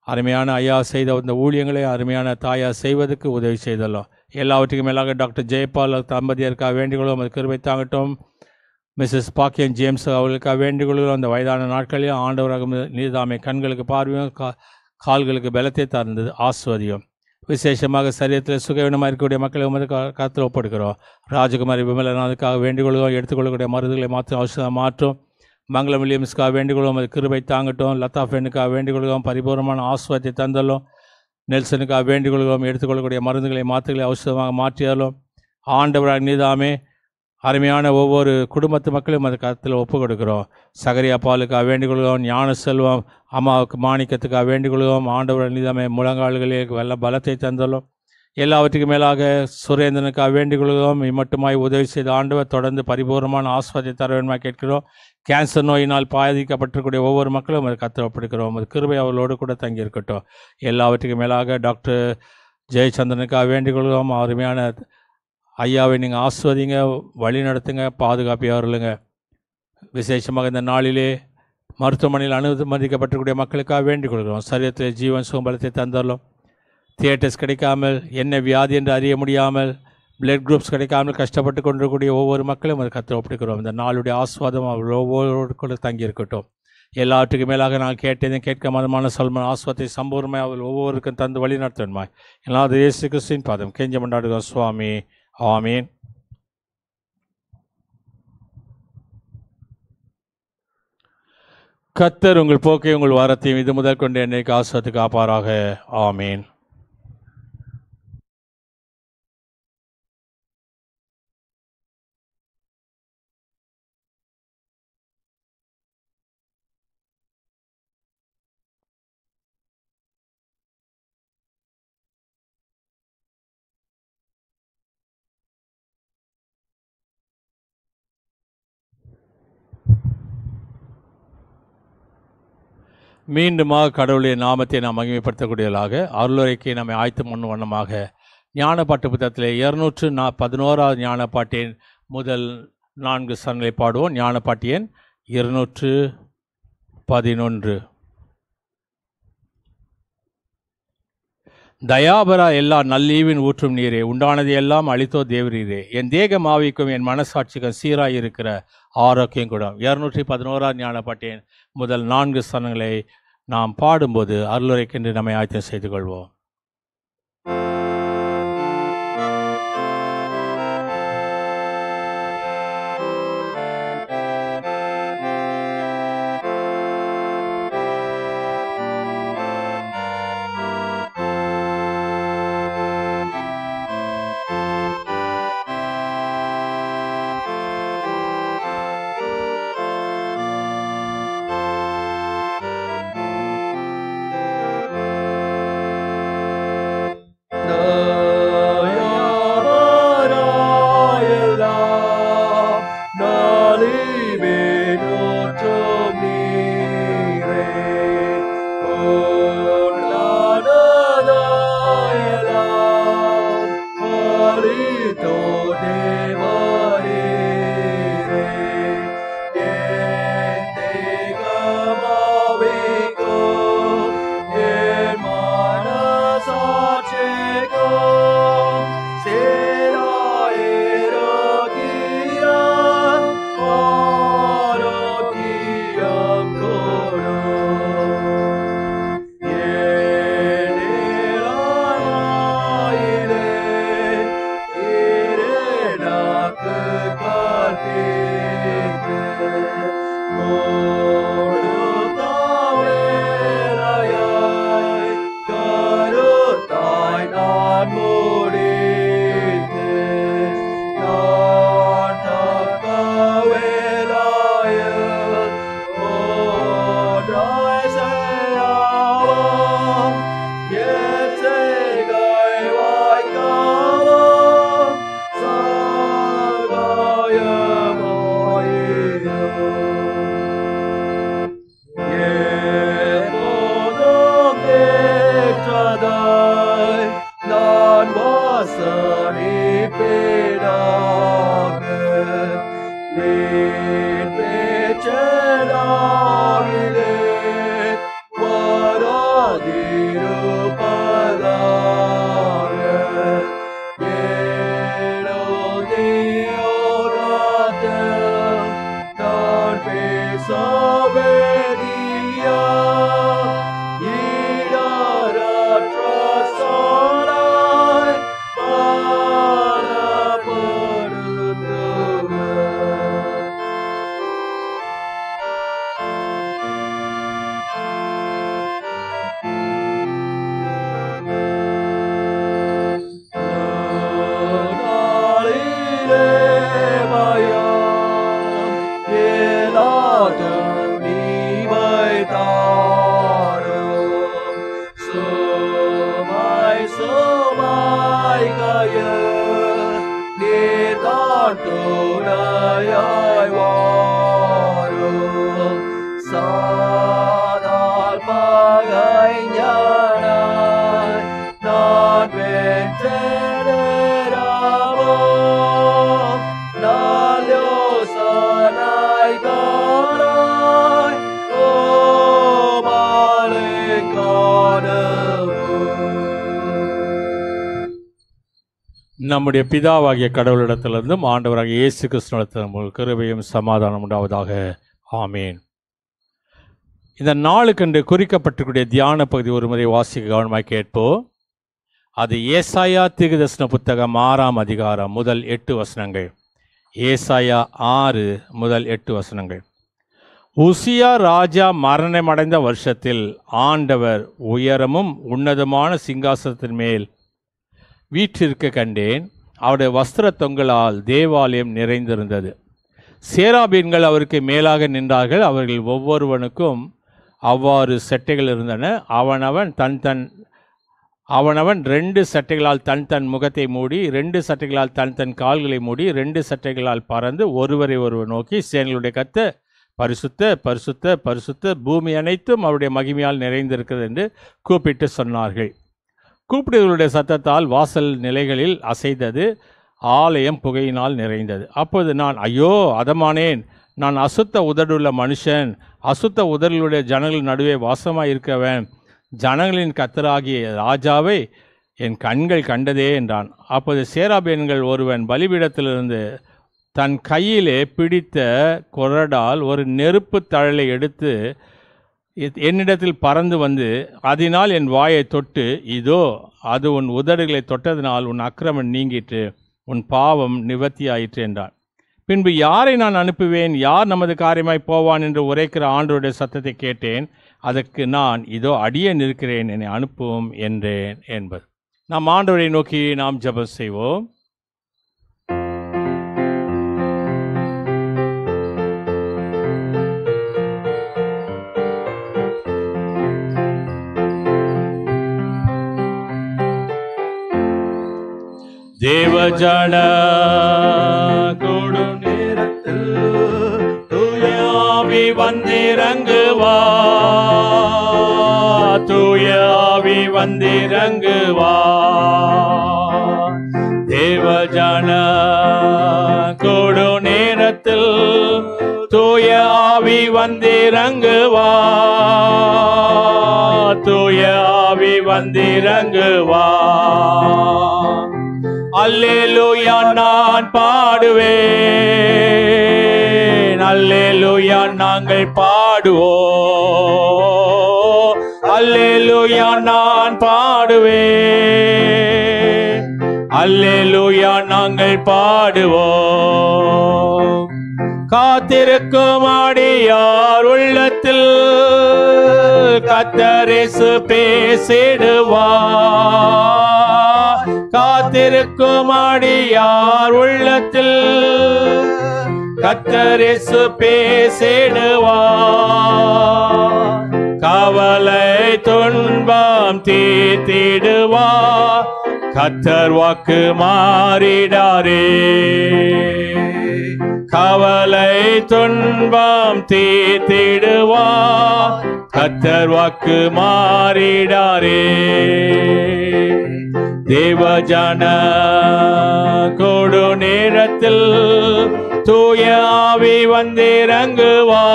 அருமையான ஐயா செய்த இந்த ஊழியங்களை அருமையான தாயா செய்வதற்கு உதவி செய்துள்ளோம். எல்லாவற்றுக்கும் மேலாக டாக்டர் ஜெயபால் தம்பதியருக்காக வேண்டிக் கொள்வோம். அது கிருபை தாங்கட்டும். மிஸ்ஸஸ் பாக்கியன் ஜேம்ஸ் அவர்களுக்காக வேண்டிக் கொள்கிறோம். அந்த வயதான நாட்களில் ஆண்டவராக நீதாமே கண்களுக்கு பார்வையும் கால்களுக்கு பலத்தை தந்தது ஆஸ்வதியும். விசேஷமாக சரீரத்தில் சுகவீனமாக இருக்கக்கூடிய மக்களை கருத்தில் ஒப்படுகிறோம். ராஜகுமாரி விமலநாதுக்காக வேண்டிக் கொள்கிறோம். எடுத்துக்கொள்ளக்கூடிய மருந்துகளை மாற்றும் ஔஷதம் மாற்றும். மங்களம் வில்லியம்ஸ்க்காக வேண்டிக் கொள்வோம். அது கிருபை தாங்கட்டும். லதா ஃபெனுக்காக வேண்டிக் கொள்கிறோம். பரிபூர்ணமான ஆஸ்வாதத்தை தந்தலும். நெல்சனுக்காக வேண்டிக் கொள்கிறோம். எடுத்துக்கொள்ளக்கூடிய மருந்துகளை மாற்றுகளை ஔஷதமாக மாற்றியாலும். ஆண்டவராக நீதாமே அருமையான ஒவ்வொரு குடும்பத்து மக்களும் அது கருத்தில் ஒப்பு கொடுக்கிறோம். சகரியா பாலுக்காக வேண்டிக் கொள்கிறோம். ஞான செல்வம் அம்மாவுக்கு மாணிக்கத்துக்காக வேண்டிக் கொள்கிறோம். ஆண்டவர் நீதாமே முழங்கால்களில் வல்ல பலத்தை தந்தலும். எல்லாவற்றுக்கும் மேலாக சுரேந்திரனுக்காக வேண்டிக் கொள்கிறோம். இம்மட்டுமாய் உதவி செய்த ஆண்டவர் தொடர்ந்து பரிபூர்ணமான ஆஸ்வாதத்தை தர வேண்டுமா கேட்கிறோம். கேன்சர் நோயினால் பாதிக்கப்பட்டிருக்கக்கூடிய ஒவ்வொரு மக்களும் அது கற்றுப்படுகிறோம். அது கிருபை அவர்களோடு கூட தங்கி இருக்கட்டும். எல்லாவற்றுக்கும் மேலாக டாக்டர் ஜெயச்சந்திரனுக்காக வேண்டிக் கொள்கிறோம். அருமையான ஐயாவை நீங்கள் ஆஸ்வதிங்க, வழி நடத்துங்க, பாதுகாப்பியாக இருளுங்க. விசேஷமாக இந்த நாளிலே மருத்துவமனையில் அனுமதிக்கப்பட்டிருக்கூடிய மக்களுக்காக வேண்டிக் கொள்கிறோம். சரீரத்தில் ஜீவன் சுகம்பலத்தை தந்தரலும். தியேட்டர்ஸ் கிடைக்காமல், என்ன வியாதி என்று அறிய முடியாமல், பிளட் குரூப்ஸ் கிடைக்காமல் கஷ்டப்பட்டு கொண்டிருக்கக்கூடிய ஒவ்வொரு மக்களும் அதை கற்று ஒப்பிடுகிறோம். இந்த நாளுடைய ஆஸ்வாதம் அவர் ஒவ்வொரு கூட தங்கியிருக்கட்டும். எல்லாவற்றுக்கும் மேலாக நான் கேட்டதையும் கேட்க மதமான சொல்மன் ஆஸ்வாதத்தை சம்பூர்ணமாக அவர் ஒவ்வொருக்கும் தந்து வழி நடத்துவன்மாய் எல்லாவது இயேசு கிறிஸ்துவின் பாதம் கெஞ்ச மண்டாடுகிறோம் சுவாமி. ஆமீன். கர்த்தர் உங்கள் போக்கை உங்கள் வாரத்தையும் இது முதல் கொண்டு என்னைக்கு ஆஸ்வாதத்துக்கு காப்பாராக. ஆமீன். மீண்டுமாக கடவுளுடைய நாமத்தை நாம் மகிமைப்படுத்தக்கூடியவர்களாக அருளுரைக்கு நம்மை ஆயத்தம் பண்ணும் வண்ணமாக ஞானப்பாட்டு புத்தகத்திலே 211வது ஞானப்பாட்டின் முதல் 4 சரணங்களை பாடுவோம். ஞானப்பாட்டு எண் 211. தயாபரா எல்லா நல்லீவின் ஊற்றும் நீரே, உண்டானதை எல்லாம் அளித்தோ தேவரீரே, என் தேகம் ஆவிக்கும் என் மனசாட்சிக்கும் சீராய் இருக்கிற ஆரோக்கியம் கூட. 211வது ஞானப்பாட்டின் முதல் 4 சரணங்களை நாம் பாடும்போது அருளுரைக்கென்று நம்மை ஆயத்தம் செய்து கொள்வோம். நம்முடைய பிதாவாகிய கடவுளிடத்திலிருந்தும் ஆண்டவராகிய இயேசு கிறிஸ்துவிடத்திலும் கிருபையும் சமாதானம் உண்டாவதாக. ஆமேன். இந்த நாளுக்கென்று குறிக்கப்பட்டிருக்கூடிய தியான பகுதி ஒரு முறை வாசிக்க கவனமாக கேட்போம். அது ஏசாயா தீர்க்கதரிசன புத்தகம் 6ஆம் அதிகாரம் முதல் 8 வசனங்கள். ஏசாயா 6 முதல் 8 வசனங்கள். உசியா ராஜா மரணமடைந்த வருஷத்தில் ஆண்டவர் உயரமும் உன்னதமான சிங்காசனத்தின் மேல் வீற்றிருக்க கண்டேன். அவருடைய வஸ்திர தொங்கலால் தேவாலயம் நிறைந்திருந்தது. சேராபீன்கள் அவருக்கு மேலாக நின்றார்கள். அவர்கள் ஒவ்வொருவனுக்கும் அவ்வாறு சட்டைகள் இருந்தன. அவனவன் 2 சட்டைகளால் தன் முகத்தை மூடி, 2 சட்டைகளால் தன் கால்களை மூடி, 2 சட்டைகளால் பறந்து ஒருவரை ஒருவர் நோக்கி, சேனைகளுடைய கர்த்தர் பரிசுத்த பரிசுத்த பரிசுத்த, பூமி அனைத்தும் அவருடைய மகிமையால் நிறைந்திருக்கிறது என்று கூப்பிட்டு சொன்னார்கள். கூப்பிடுகளுடைய சத்தத்தால் வாசல் நிலைகளில் அசைந்தது, ஆலயம் புகையினால் நிறைந்தது. அப்போது நான், ஐயோ அதமானேன், நான் அசுத்த உதடுள்ள மனுஷன், அசுத்த உதடுடைய ஜனங்கள் நடுவே வாசமாய் இருக்கவன், ஜனங்களின் கர்த்தராகிய ராஜாவை என் கண்கள் கண்டதே என்றான். அப்போது சேராபீன்கள் ஒருவன் பலிபீடத்திலிருந்து தன் கையிலே பிடித்த கொரடால் ஒரு நெருப்பு தழலை எடுத்து என்னிடத்தில் பறந்து வந்து, அதனால் என் வாயை தொட்டு, இதோ அது உன் உதடுகளை தொட்டதினால் உன் அக்கிரமம் நீங்கிற்று, உன் பாவம் நிவர்த்தியாயிற்று என்றான். பின்பு யாரை நான் அனுப்புவேன், யார் நமது காரியமாய் போவான் என்று உரைக்கிற ஆண்டவருடைய சத்தத்தை கேட்டேன். அதற்கு நான், இதோ அடியேன் இருக்கிறேன், என்னை அனுப்புவோம் என்றேன் என்பது. நாம் ஆண்டவரை நோக்கி நாம் ஜெபம் செய்வோம். தேவஜன கொடு நேரத்தில் தூய ஆவி வந்திறங்குவா, தூய ஆவி வந்திறங்குவா. தேவஜன கொடு நேரத்தில் தூய ஆவி வந்திறங்குவா, தூய ஆவி வந்திறங்குவா. அல்லேலூயா நான் பாடுவேன், அல்லேலூயா நாங்கள் பாடுவோம், அல்லேலூயா நான் பாடுவேன், அல்லேலூயா நாங்கள் பாடுவோம். காத்திருக்கும் அடியார் உள்ளத்தில் கர்த்தர் இயேசு பேசிடுவார், காத்திருக்கும் அடியார் உள்ளத்தில் கர்த்தர் இயேசு பேசிடுவார். கவலை துன்பம் தீர்த்திடுவார், கர்த்தர் வாக்கு மாறிடாரே. கவலை துன்பம் தீர்த்திடுவார், கர்த்தர் வாக்கு மாறிடாரே. தேவஜன கொடு நேரத்தில் தூய ஆவி வந்திறங்குவா,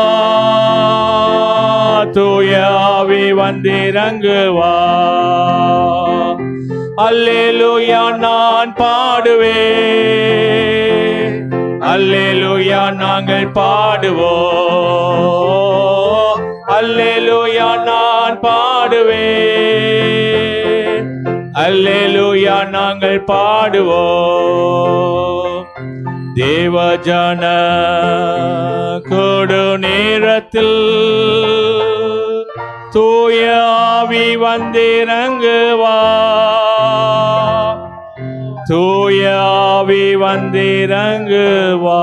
தூய ஆவி வந்திறங்குவா. அல்லேலூயா நான் பாடுவேன், அல்லேலூயா நாங்கள் பாடுவோம், அல்லேலூயா நான் பாடுவேன், அல்லேலூயா நாங்கள் பாடுவோம். தேவஜன கொடு நேரத்தில் தூய ஆவி வந்திறங்குவா, தூய ஆவி வந்திறங்குவா.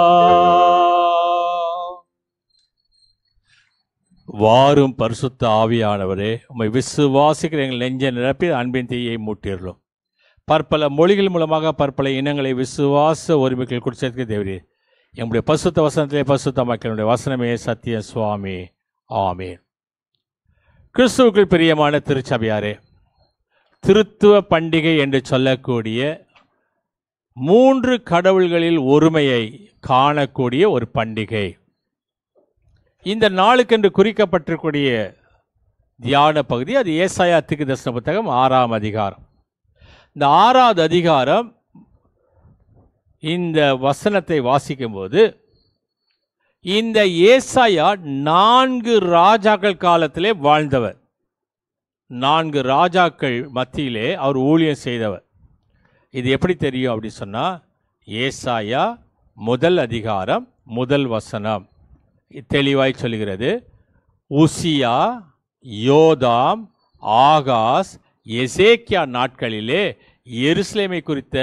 வாரும் பரிசுத்த ஆவியானவரே, உம்மை விசுவாசிக்கிற எங்கள் நெஞ்சை நிரப்பி அன்பின் தீயை மூட்டிடலும். பற்பல மொழிகள் மூலமாக பற்பல இனங்களை விசுவாச ஒருமைகள் குடிச்சதுக்கு தேவரே, எங்களுடைய பரிசுத்த வசனத்திலே பரிசுத்த மக்களுடைய வசனமே சத்திய சுவாமி. ஆமேன். கிறிஸ்துவுக்குள் பிரியமான திருச்சபையாரே, திருத்துவ பண்டிகை என்று சொல்லக்கூடிய 3 கடவுள்களில் ஒருமையை காணக்கூடிய ஒரு பண்டிகை. இந்த நாளுக்கென்று குறிக்கப்பட்டிருக்கூடிய தியான பகுதி அது ஏசாயா தீர்க்கதரிசன புத்தகம் 6ஆம் அதிகாரம். இந்த 6வது அதிகாரம் இந்த வசனத்தை வாசிக்கும்போது, இந்த ஏசாயா 4 ராஜாக்கள் காலத்திலே வாழ்ந்தவர், 4 ராஜாக்கள் மத்தியிலே அவர் ஊழியம் செய்தவர். இது எப்படி தெரியும் அப்படி சொன்னால், ஏசாயா 1 அதிகாரம் 1 வசனம் தெளிவாய் சொல்கிறது. உசியா, யோதாம், ஆகாஸ், எசேக்கியா நாட்களிலே எருசலேமை குறித்த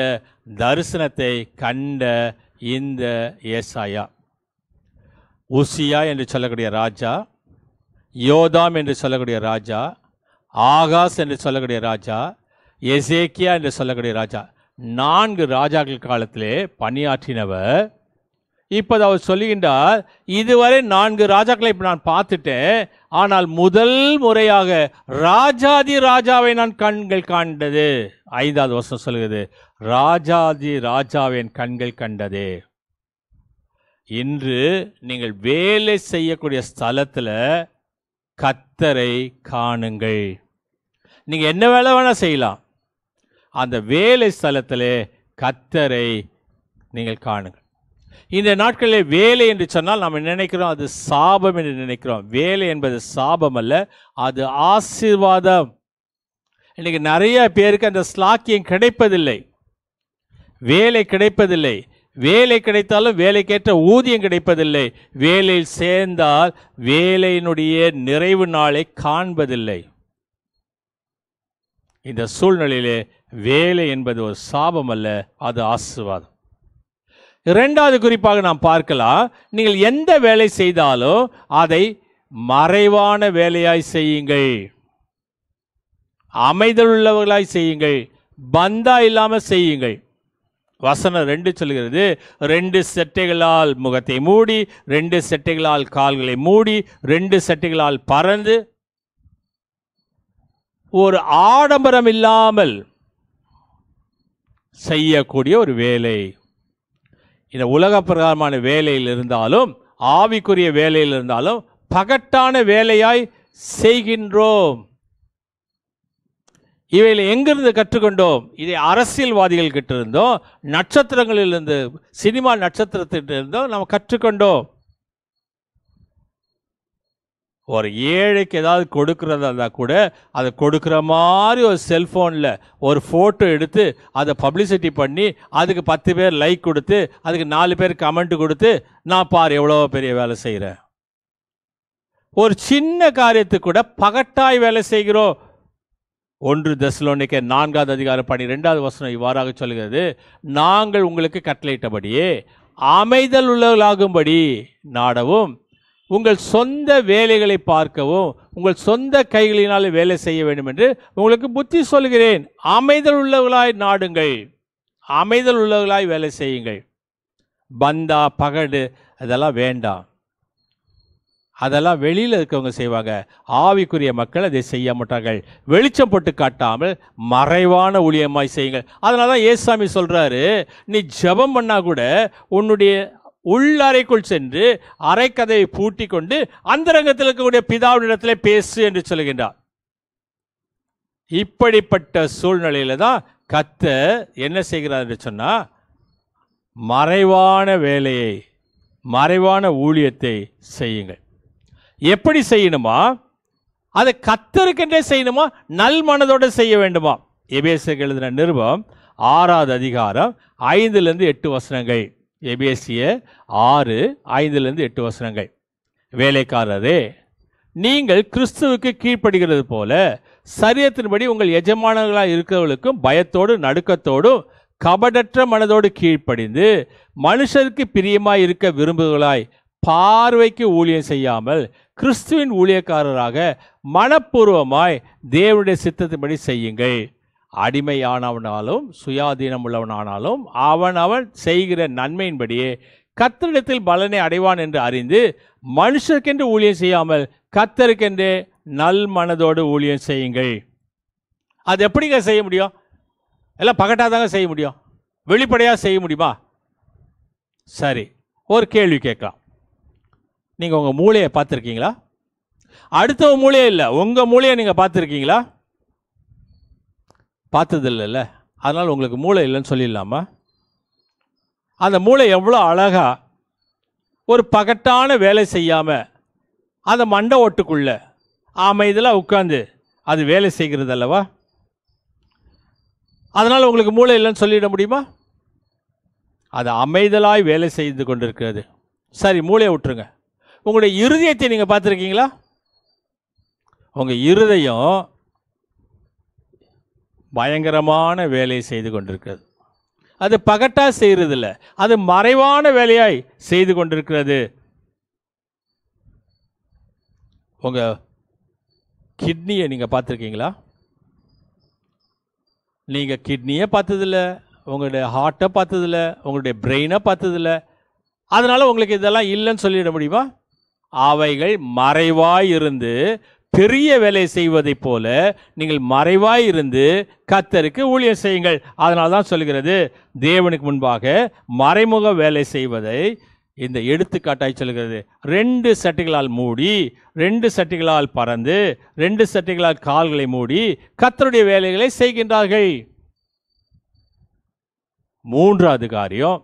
தரிசனத்தை கண்ட இந்த ஏசாயா, உசியா என்று சொல்லக்கூடிய ராஜா, யோதாம் என்று சொல்லக்கூடிய ராஜா, ஆகாஸ் என்று சொல்லக்கூடிய ராஜா, எசேக்கியா என்று சொல்லக்கூடிய ராஜா, 4 ராஜாக்கள் காலத்திலே பணியாற்றினவர். இப்போது அவர் சொல்லுகின்றார், இதுவரை 4 ராஜாக்களை இப்போ நான் பார்த்துட்டேன், ஆனால் முதல் முறையாக ராஜாதி ராஜாவை நான் கண்கள் கண்டது. 5வது வசனம் சொல்லுகிறது, ராஜாதி ராஜாவை என் கண்கள் கண்டது. இன்று நீங்கள் வேலை செய்யக்கூடிய ஸ்தலத்தில் கர்த்தரை காணுங்கள். நீங்கள் என்ன வேலை வேணால் செய்யலாம், அந்த வேலை ஸ்தலத்தில் கர்த்தரை நீங்கள் காணுங்கள். இந்த நாட்களில் வேலை என்று சொன்னால் நாம் நினைக்கிறோம் அது சாபம் என்று நினைக்கிறோம். வேலை என்பது சாபம் அல்ல, அது ஆசீர்வாதம். இன்னைக்கு நிறைய பேருக்கு அந்த ஸ்லாக்கியம் கிடைப்பதில்லை, வேலை கிடைப்பதில்லை. வேலை கிடைத்தாலும் வேலைக்கேற்ற ஊதியம் கிடைப்பதில்லை. வேலையில் சேர்ந்தால் வேலையினுடைய நிறைவு நாளை காண்பதில்லை. இந்த சூழ்நிலையிலே வேலை என்பது ஒரு சாபம் அல்ல, அது ஆசீர்வாதம். 2வது குறிப்பாக நாம் பார்க்கலாம், நீங்கள் எந்த வேலை செய்தாலும் அதை மறைவான வேலையாய் செய்யுங்கள், அமைதல் உள்ளவர்களாய் செய்யுங்கள், பந்தா இல்லாமல் செய்யுங்கள். வசனம் 2 சொல்கிறது, 2 செட்டைகளால் முகத்தை மூடி, 2 செட்டைகளால் கால்களை மூடி, 2 செட்டைகளால் பறந்து, ஒரு ஆடம்பரம் இல்லாமல் செய்யக்கூடிய ஒரு வேலை. இந்த உலக பிரகாரமான வேலையில் இருந்தாலும் ஆவிக்குரிய வேலையில் இருந்தாலும் பகட்டான வேலையாய் செய்கின்றோம். இவையில் எங்கிருந்து கற்றுக்கொண்டோம்? இதை அரசியல்வாதிகள் கிட்ட இருந்தோம், நட்சத்திரங்களிலிருந்து, சினிமா நட்சத்திரத்திலிருந்தோம் நம்ம கற்றுக்கொண்டோம். ஒரு ஏழைக்கு ஏதாவது கொடுக்கறதா இருந்தால் கூட அதை கொடுக்குற மாதிரி ஒரு செல்ஃபோனில் ஒரு ஃபோட்டோ எடுத்து அதை பப்ளிசிட்டி பண்ணி அதுக்கு 10 பேர் லைக் கொடுத்து அதுக்கு 4 பேர் கமெண்ட் கொடுத்து நான் பார் எவ்வளோ பெரிய வேலை செய்கிறேன். ஒரு சின்ன காரியத்துக்கு கூட பகட்டாய் வேலை செய்கிறோம். 1 தெசலோனிக்கேயர் 4வது அதிகாரம் 12வது வசனம் இவ்வாறாக சொல்கிறது, நாங்கள் உங்களுக்கு கட்டளையிட்டபடியே அமைதல் உள்ளவர்களாகும்படி நாடவும், உங்கள் சொந்த வேலைகளை பார்க்கவும், உங்கள் சொந்த கைகளினால் வேலை செய்ய வேண்டும் என்று உங்களுக்கு புத்தி சொல்கிறேன். அமைதல் உள்ளவர்களாய் நாடுங்கள், அமைதல் உள்ளவர்களாய் வேலை செய்யுங்கள். பந்தா பகடு அதெல்லாம் வேண்டாம், அதெல்லாம் வெளியில் இருக்கவங்க செய்வாங்க. ஆவிக்குரிய மக்கள் அதை செய்ய மாட்டார்கள். வெளிச்சம் போட்டு காட்டாமல் மறைவான ஊழியமாய் செய்யுங்கள். அதனால தான் ஏசாமி சொல்கிறாரு, நீ ஜெபம் பண்ணால் கூட உன்னுடைய உள்ளறைக்குள் சென்று அரைக்கதையை பூட்டி கொண்டு அந்தரங்கத்தில் இருக்கக்கூடிய பிதாவினிடத்தில் பேசு என்று சொல்கின்றார். இப்படிப்பட்ட சூழ்நிலையில தான் கர்த்தர் என்ன செய்கிறார் என்று சொன்னால், மறைவான வேலையை, மறைவான ஊழியத்தை செய்யுங்கள். எப்படி செய்யணுமா? அதை கர்த்தருக்கென்றே செய்யணுமா? நல் மனதோடு செய்ய வேண்டுமா? எபேசியருக்கு எழுதின நிருபம் 6வது அதிகாரம் 5-8 வசனங்கள். எபேசியர் 6:5-8 வசனங்கள். வேலைக்காரரே, நீங்கள் கிறிஸ்துவுக்கு கீழ்ப்படுகிறது போல சரீரத்தின்படி உங்கள் எஜமானர்களாக இருக்கிறவர்களுக்கும் பயத்தோடு நடுக்கத்தோடும் கபடற்ற மனதோடு கீழ்ப்படிந்து மனுஷருக்கு பிரியமாய் இருக்க விரும்புகளாய் பார்வைக்கு ஊழியம் செய்யாமல் கிறிஸ்துவின் ஊழியக்காரராக மனப்பூர்வமாய் தேவனுடைய சித்தத்தின்படி செய்யுங்கள். அடிமையானவனாலும் சுயாதீனம் உள்ளவனானாலும் அவன் செய்கிற நன்மையின்படியே கர்த்தரிடத்தில் பலனை அடைவான் என்று அறிந்து மனுஷருக்கென்று ஊழியம் செய்யாமல் கர்த்தருக்கென்றே நல் மனதோடு ஊழியம் செய்யுங்கள். அது எப்படிங்க செய்ய முடியும்? எல்லாம் பகட்டாதாங்க செய்ய முடியும், வெளிப்படையாக செய்ய முடியுமா? சரி, ஒரு கேள்வி கேட்கலாம். நீங்கள் உங்கள் மூளையை பார்த்துருக்கீங்களா? அடுத்த மூளையே இல்லை, உங்கள் மூளையை நீங்கள் பார்த்துருக்கீங்களா? பார்த்ததில்லைல்ல, அதனால் உங்களுக்கு மூளை இல்லைன்னு சொல்லிடலாமா? அந்த மூளை எவ்வளோ அழகா ஒரு பகட்டான வேலை செய்யாமல் அந்த மண்டை ஓட்டுக்குள்ள அமைதியில் உட்காந்து அது வேலை செய்கிறது அல்லவா? அதனால் உங்களுக்கு மூளை இல்லைன்னு சொல்லிட முடியுமா? அது அமைதலாய் வேலை செய்து கொண்டிருக்கிறது. சரி, மூளையை விட்டுருங்க. உங்களுடைய இருதயத்தை நீங்கள் பார்த்துருக்கீங்களா? உங்கள் இருதயம் பயங்கரமான வேலையை செய்து கொண்டிருக்கிறது. அது பகட்டா செய்கிறதில்ல, அது மறைவான வேலையாய் செய்து கொண்டிருக்கிறது. உங்கள் கிட்னியை நீங்கள் பார்த்துருக்கீங்களா? நீங்கள் கிட்னியை பார்த்ததில்ல, உங்களுடைய ஹார்ட்டை பார்த்ததில்ல, உங்களுடைய பிரெயினை பார்த்ததில்ல. அதனால் உங்களுக்கு இதெல்லாம் இல்லைன்னு சொல்லிட முடியுமா? அவைகள் மறைவாய் இருந்து பெரிய வேலை செய்வதைப் போல நீங்கள் மறைவாய் இருந்து கர்த்தருக்கு ஊழியம் செய்யுங்கள். அதனால தான் சொல்கிறது, தேவனுக்கு முன்பாக மறைமுக வேலை செய்வதை இந்த எடுத்துக்காட்டாய் சொல்கிறது. 2 சட்டிகளால் மூடி, 2 சட்டிகளால் பறந்து, 2 சட்டிகளால் கால்களை மூடி கர்த்தருடைய வேலைகளை செய்கின்றார்கள். 3வது காரியம்,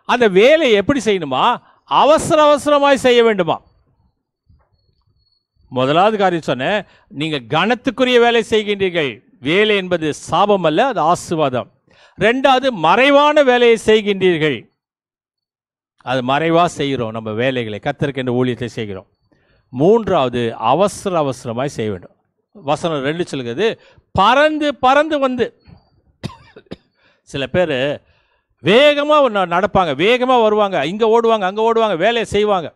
அந்த வேலையை எப்படி செய்யணுமா? அவசர அவசரமாய் செய்ய வேண்டுமா? முதலாவது காரியம் சொன்னேன், நீங்கள் கனத்துக்குரிய வேலை செய்கின்றீர்கள். வேலை என்பது சாபம் அல்ல, அது ஆசீர்வாதம். 2வது, மறைவான வேலையை செய்கின்றீர்கள். அது மறைவாக செய்கிறோம், நம்ம வேலைகளை கர்த்தருக்கு என்ற ஊழியத்தை செய்கிறோம். 3வது, அவசர அவசரமாய் செய்ய வேண்டும். வசனம் 2 சொல்கிறது, பறந்து பறந்து வந்து. சில பேர் வேகமாக நடப்பாங்க, வேகமாக வருவாங்க, இங்கே ஓடுவாங்க, அங்கே ஓடுவாங்க, வேலையை செய்வாங்க.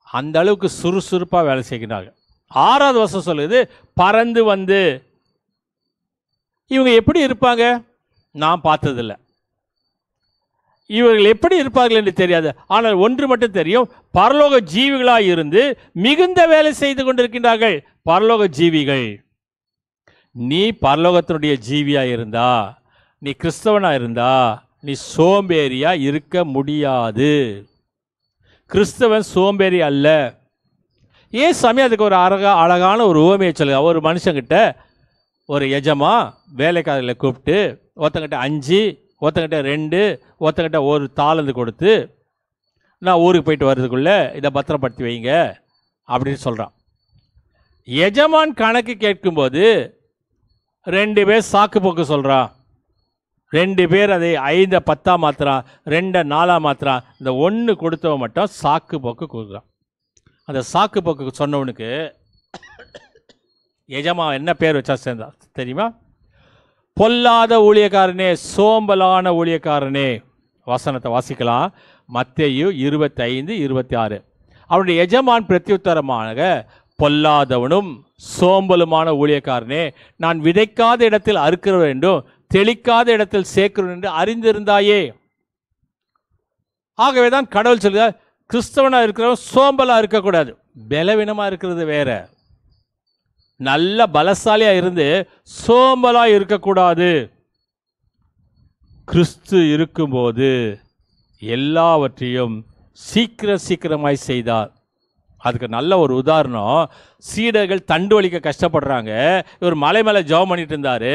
அந்த அளவுக்கு சுறுசுறுப்பாக வேலை செய்கிறார்கள். 6வது வசனம் சொல்லுது, பறந்து வந்து. இவங்க எப்படி இருப்பாங்க? நான் பார்த்ததில்லை. இவர்கள் எப்படி இருப்பார்கள் என்று தெரியாது. ஆனால் ஒன்று மட்டும் தெரியும், பரலோக ஜீவிகளாக இருந்து மிகுந்த வேலை செய்து கொண்டிருக்கின்றார்கள். பரலோக ஜீவிகள். நீ பரலோகத்தினுடைய ஜீவியாக இருந்தா, நீ கிறிஸ்தவனாக இருந்தா, நீ சோம்பேறியா இருக்க முடியாது. கிறிஸ்தவன் சோம்பேறி அல்ல. ஏன் சமயம் அதுக்கு ஒரு அழகான ஒரு உவமையை சொல்லுங்க. ஒரு மனுஷங்கிட்ட ஒரு எஜமா வேலைக்காரர்களை கூப்பிட்டு, ஒருத்தங்கிட்ட 5, ஒருத்தங்கிட்ட 2, ஒருத்தங்கிட்ட 1 தாளந்து கொடுத்து, நான் ஊருக்கு போயிட்டு வர்றதுக்குள்ளே இதை பத்திரப்படுத்தி வைங்க அப்படின்னு சொல்கிறான். எஜமான் கணக்கு கேட்கும்போது 2 பேர் சாக்கு போக்கு சொல்கிறான். 2 பேர் அதை 5 10 மாத்திரான், 2 4 மாத்திரான். இந்த 1 கொடுத்தவன் மட்டும் சாக்கு போக்கு கொடுக்குறான். அந்த சாக்கு போக்கு சொன்னவனுக்கு எஜமா என்ன பேர் வச்சா சேர்ந்தா தெரியுமா? பொல்லாத ஊழியக்காரனே, சோம்பலான ஊழியக்காரனே. வசனத்தை வாசிக்கலாம், மத்தேயு 25:26. அவனுடைய எஜமான் பிரத்யுத்தரமாக, பொல்லாதவனும் சோம்பலுமான ஊழியக்காரனே, நான் விதைக்காத இடத்தில் அறுக்கிற வேண்டும், தெளிக்காத இடத்தில் சேர்க்கிறோம் என்று அறிந்திருந்தாயே. ஆகவே தான் கடவுள் சொல்லுகிறார், கிறிஸ்தவனாக இருக்கிறவன் சோம்பலாக இருக்கக்கூடாது. பலவீனமாக இருக்கிறது வேற. நல்ல பலசாலியாக இருந்து சோம்பலாக இருக்கக்கூடாது. கிறிஸ்து இருக்கும்போது எல்லாவற்றையும் சீக்கிரமாய் செய்தார். அதுக்கு நல்ல ஒரு உதாரணம், சீடர்கள் தண்டு வலிக்க கஷ்டப்படுறாங்க. இவர் மலை மேலே ஜெபம் பண்ணிட்டு இருந்தார்.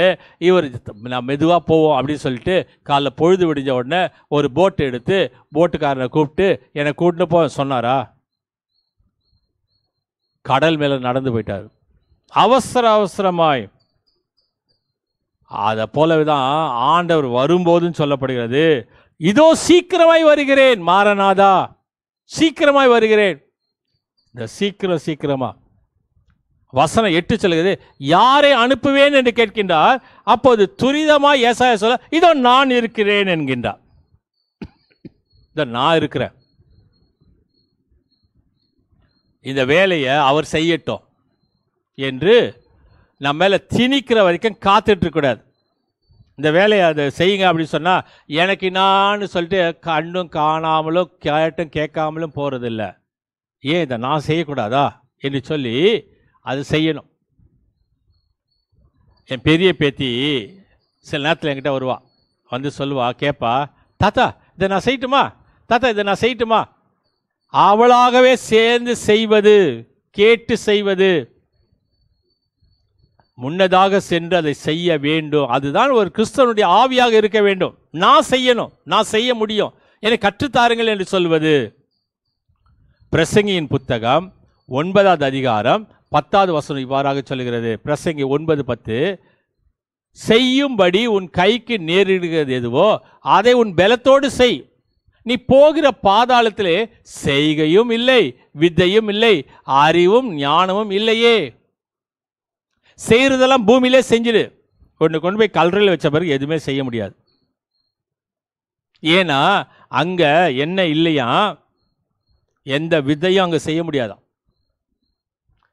இவர் நான் மெதுவாக போவோம் அப்படின்னு சொல்லிட்டு காலைல பொழுது விடிஞ்ச உடனே ஒரு போட்டு எடுத்து போட்டுக்காரனை கூப்பிட்டு என்னை கூட்டின்னு போ சொன்னாரா? கடல் மேலே நடந்து போயிட்டார் அவசரமாய். அதை போலதான் ஆண்டவர் வரும்போதுன்னு சொல்லப்படுகிறது, இதோ சீக்கிரமாய் வருகிறேன், மாரநாதா சீக்கிரமாய் வருகிறேன். இந்த சீக்கிரமா வசனம் 8 சொல்லுகிறது, யாரை அனுப்புவேன் என்று கேட்கின்றார். அப்போது துரிதமாய் ஏசாயா சொல்ல, இதோ நான் இருக்கிறேன் என்கின்றார். இதோ நான் இருக்கிறேன், இந்த வேலையை அவர் செய்யட்டும் என்று நம்ம மேலே திணிக்கிற வரைக்கும் காத்துட்டு இருக்கக்கூடாது. இந்த வேலையை அதை செய்யுங்க அப்படின்னு சொன்னால் எனக்கு நான் சொல்லிட்டு கண்டும் காணாமலும் கேட்டும் கேட்காமலும் போகிறதில்ல. ஏன் இதை நான் செய்யக்கூடாதா என்று சொல்லி அது செய்யணும். என் பெரிய பேத்தி சில நேரத்தில் என்கிட்ட வருவா, வந்து சொல்லுவா, கேட்பா, தாத்தா இதை நான் செய்யட்டுமா, தாத்தா இதை நான் செய்யட்டுமா. அவளாகவே சேர்ந்து செய்வது, கேட்டு செய்வது, முன்னதாக சென்று அதை செய்ய வேண்டும். அதுதான் ஒரு கிறிஸ்தவனுடைய ஆவியாக இருக்க வேண்டும். நான் செய்யணும், நான் செய்ய முடியும், எனக்கு கற்றுத்தாருங்கள் என்று சொல்வது. பிரசங்கியின் புத்தகம் 9வது அதிகாரம் 10வது வசனம் இவ்வாறாக சொல்கிறது. பிரசங்கி 9:10, செய்யும்படி உன் கைக்கு நேரிடுகிறது எதுவோ அதை உன் பலத்தோடு செய். நீ போகிற பாதாளத்திலே செய்கையும் இல்லை, வித்தையும் இல்லை, அறிவும் ஞானமும் இல்லையே. செய்யறதெல்லாம் பூமியிலே செஞ்சிடு. கொண்டு போய் கல்லறையில் வச்ச பிறகு எதுவுமே செய்ய முடியாது. ஏன்னா அங்க என்ன இல்லையா, எந்த வித்தையும் அங்கே செய்ய முடியாதான்.